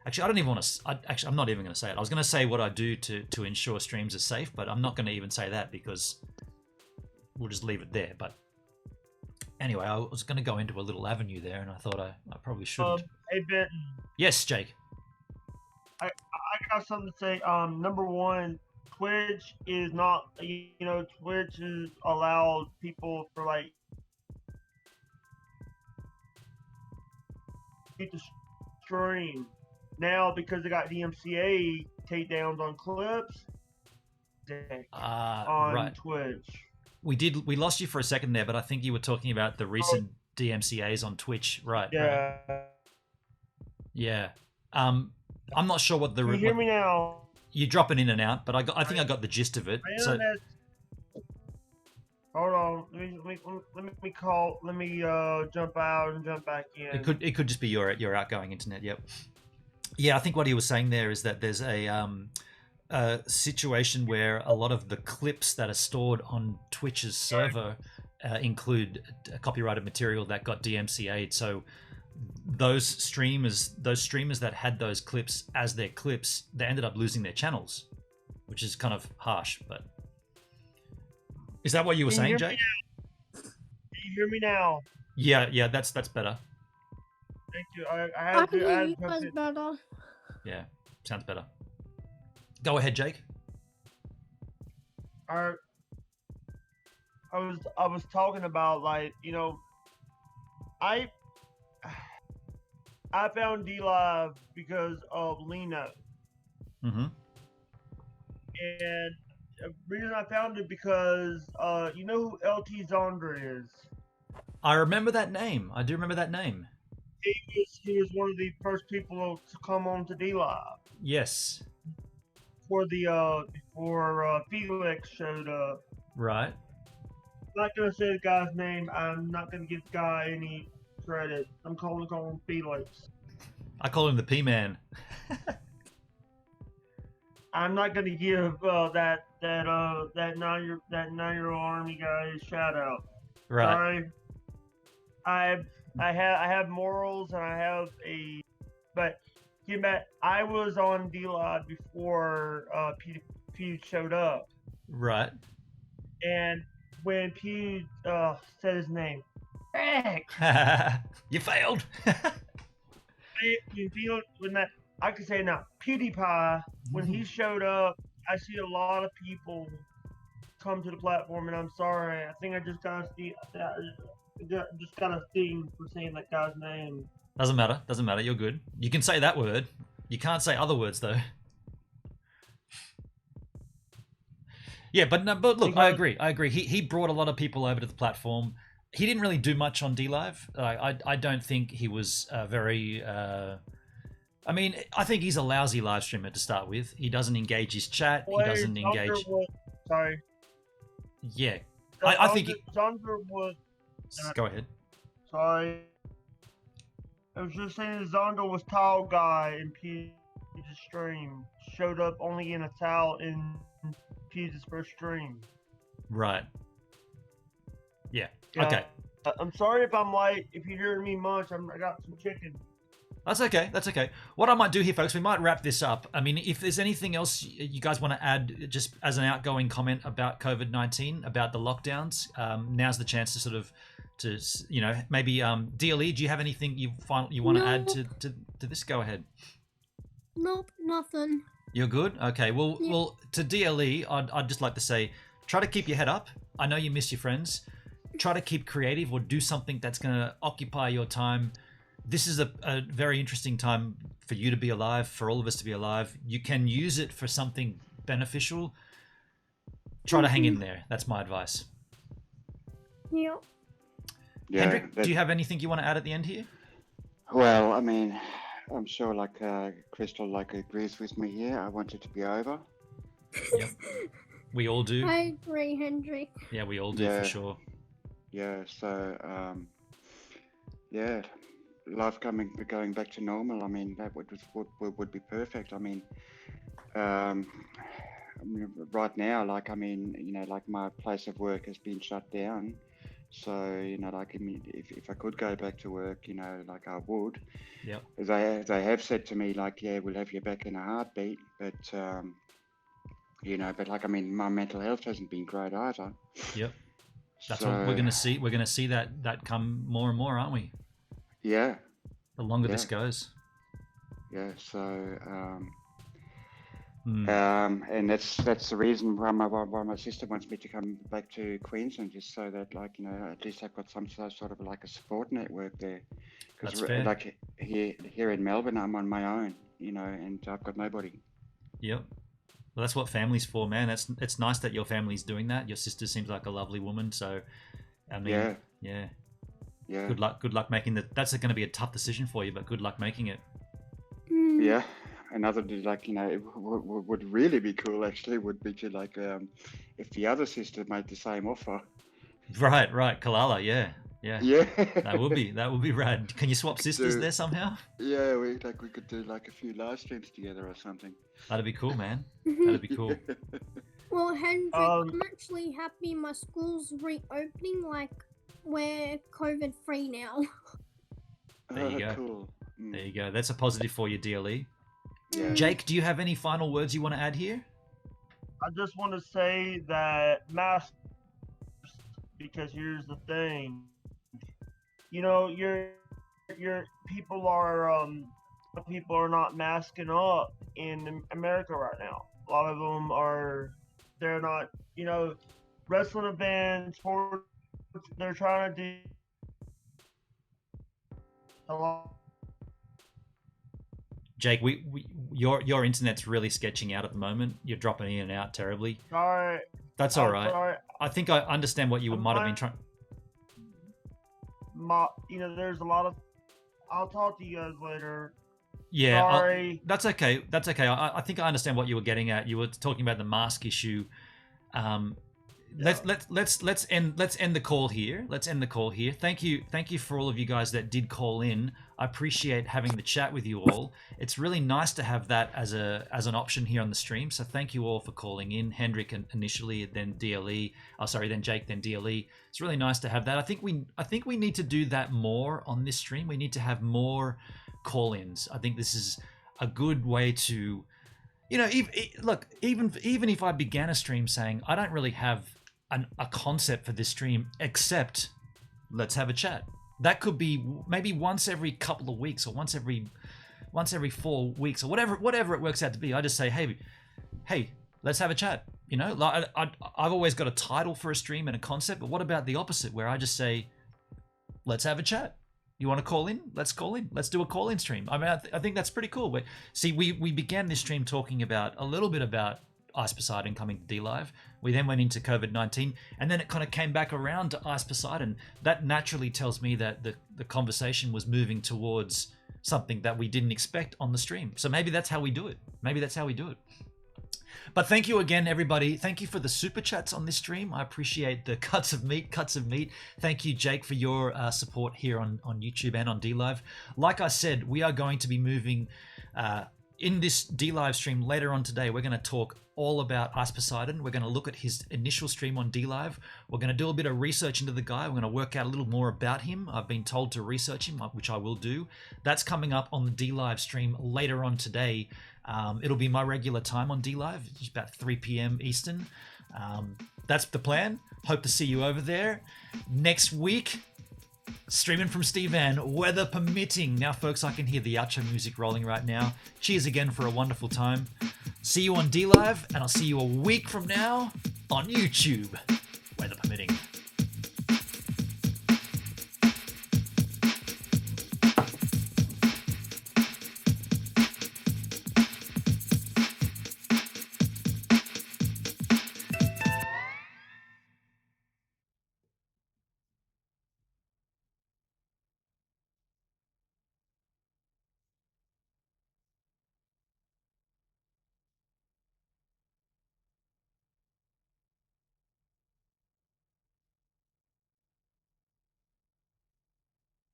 Actually, I don't even want to. Actually, I'm not even going to say it. I was going to say what I do to ensure streams are safe, but I'm not going to even say that because we'll just leave it there. But anyway, I was going to go into a little avenue there, and I thought I probably shouldn't. Hey, Benton. Yes, Jake. I got something to say. Number one, Twitch is not. Twitch is allowed people for like to stream. Now, because they got DMCA takedowns on clips on Twitch. We lost you for a second there, but I think you were talking about the recent DMCAs on Twitch, right? Yeah. Right. Yeah. I'm not sure what the. Can you hear me now? You're dropping in and out, but I think I got the gist of it. So, hold on. Let me jump out and jump back in. It could just be your outgoing internet. Yep. Yeah, I think what he was saying there is that there's a situation where a lot of the clips that are stored on Twitch's server include copyrighted material that got DMCA'd. So those streamers that had those clips as their clips, they ended up losing their channels, which is kind of harsh. But is that what you were saying, Jake? Can you hear me now? Yeah, that's better. Thank you. I can hear you guys better. Yeah, sounds better. Go ahead, Jake. I was talking about, like, I found DLive because of Lino. Mm-hmm. And the reason I found it because you know who LT Zondra is? I remember that name. I do remember that name. He was one of the first people to come on to DLive. Yes. Before Felix showed up. Right. I'm not gonna say the guy's name. I'm not gonna give the guy any credit. I'm calling him Felix. I call him the P-Man. I'm not gonna give that 9-year-old army guy a shout out. Right. Sorry. I have morals and I have but I was on DLive before Pew showed up. Right. And when Pew said his name, Rick! You failed. I can say now, PewDiePie, when he showed up, I see a lot of people come to the platform, and I'm sorry. I think I just got a sting for saying that guy's name. Doesn't matter. You're good. You can say that word. You can't say other words though. Yeah, but look, I agree. He brought a lot of people over to the platform. He didn't really do much on DLive. I don't think he was very. I mean, I think he's a lousy live streamer to start with. He doesn't engage his chat. He doesn't engage. Sorry. Yeah, I think. Zondra was. Go ahead. Sorry. I was just saying Zondra was tall guy in Pew's stream. Showed up only in a towel in Pew's first stream. Right. Yeah. Okay. I'm sorry if you hear me much. I got some chicken. That's okay. What I might do here, folks, we might wrap this up. I mean, if there's anything else you guys want to add, just as an outgoing comment about COVID-19, about the lockdowns, now's the chance to sort of, maybe DLE, do you have anything you want to add to this? Go ahead. Nope, nothing. You're good? Okay, well, to DLE, I'd just like to say, try to keep your head up. I know you miss your friends. try to keep creative or do something that's going to occupy your time. This is a very interesting time for you to be alive, for all of us to be alive. You can use it for something beneficial. Try to hang in there. That's my advice. Yep. Yeah, Hendrik, do you have anything you want to add at the end here? Well, I mean, I'm sure like Crystal like agrees with me here. I want it to be over. Yep. We all do. I agree, Hendrik. Yeah, we all do for sure. Yeah, so yeah, life going back to normal. I mean, that would be perfect. I mean, right now, like, I mean, you know, like my place of work has been shut down. So, you know, like, I mean, if I could go back to work, you know, like I would. Yep. They have said to me, like, yeah, we'll have you back in a heartbeat. But, you know, but like, I mean, my mental health hasn't been great either. Yep. That's what we're going to see. We're going to see that come more and more, aren't we? Yeah. The longer this goes. Yeah. So, and that's the reason why my sister wants me to come back to Queensland, just so that, like, you know, at least I've got some sort of like a support network there. Because like here in Melbourne, I'm on my own, you know, and I've got nobody. Yep. Well, that's what family's for, man. It's nice that your family's doing that. Your sister seems like a lovely woman, so I mean, yeah. Good luck making that. That's going to be a tough decision for you, but good luck making it. Yeah. Another, like, you know, it would really be cool, actually, would be to, like, if the other sister made the same offer. Right, Kalala, yeah. That would be rad. Can you swap sisters there somehow? Yeah, we could do like a few live streams together or something. That'd be cool, man. That'd be cool. Well, Hendrik, I'm actually happy my school's reopening. Like, we're COVID free now. There you go. Cool. There you go. That's a positive for you, DLE. Yeah. Jake, do you have any final words you want to add here? I just want to say that masks, because here's the thing. You know, your people are not masking up in America right now. A lot of them they're not, you know, wrestling events, sports, they're trying to do a lot. Jake, your internet's really sketching out at the moment. You're dropping in and out terribly. Sorry. That's all right. Sorry. I think I understand what you might have been trying. You know, there's a lot of. I'll talk to you guys later. Yeah, sorry. That's okay. That's okay. I think I understand what you were getting at. You were talking about the mask issue. Let's end the call here. Let's end the call here. Thank you for all of you guys that did call in. I appreciate having the chat with you all. It's really nice to have that as an option here on the stream. So thank you all for calling in. Hendrik initially, then DLE. Oh, sorry, then Jake, then DLE. It's really nice to have that. I think we need to do that more on this stream. We need to have more call-ins. I think this is a good way to, you know, even if I began a stream saying I don't really have a concept for this stream except let's have a chat. That could be maybe once every couple of weeks or once every 4 weeks or whatever it works out to be. I just say, hey, let's have a chat. You know, like I've always got a title for a stream and a concept, but what about the opposite where I just say, let's have a chat. You want to call in? Let's call in. Let's do a call-in stream. I mean, I think that's pretty cool. We began this stream talking about a little bit about Ice Poseidon coming to D-Live. We then went into COVID-19, and then it kind of came back around to Ice Poseidon. That naturally tells me that the conversation was moving towards something that we didn't expect on the stream. So maybe that's how we do it. But thank you again, everybody. Thank you for the super chats on this stream. I appreciate the cuts of meat. Thank you, Jake, for your support here on YouTube and on D-Live. Like I said, we are going to be moving in this D-Live stream later on today. We're going to talk all about Ice Poseidon. We're going to look at his initial stream on D-Live. We're going to do a bit of research into the guy. We're going to work out a little more about him. I've been told to research him, which I will do. That's coming up on the D-Live stream later on today. It'll be my regular time on D-Live. It's about 3 p.m. Eastern. That's the plan. Hope to see you over there. Next week, streaming from Steve Van, weather permitting. Now, folks, I can hear the outro music rolling right now. Cheers again for a wonderful time. See you on D-Live, and I'll see you a week from now on YouTube.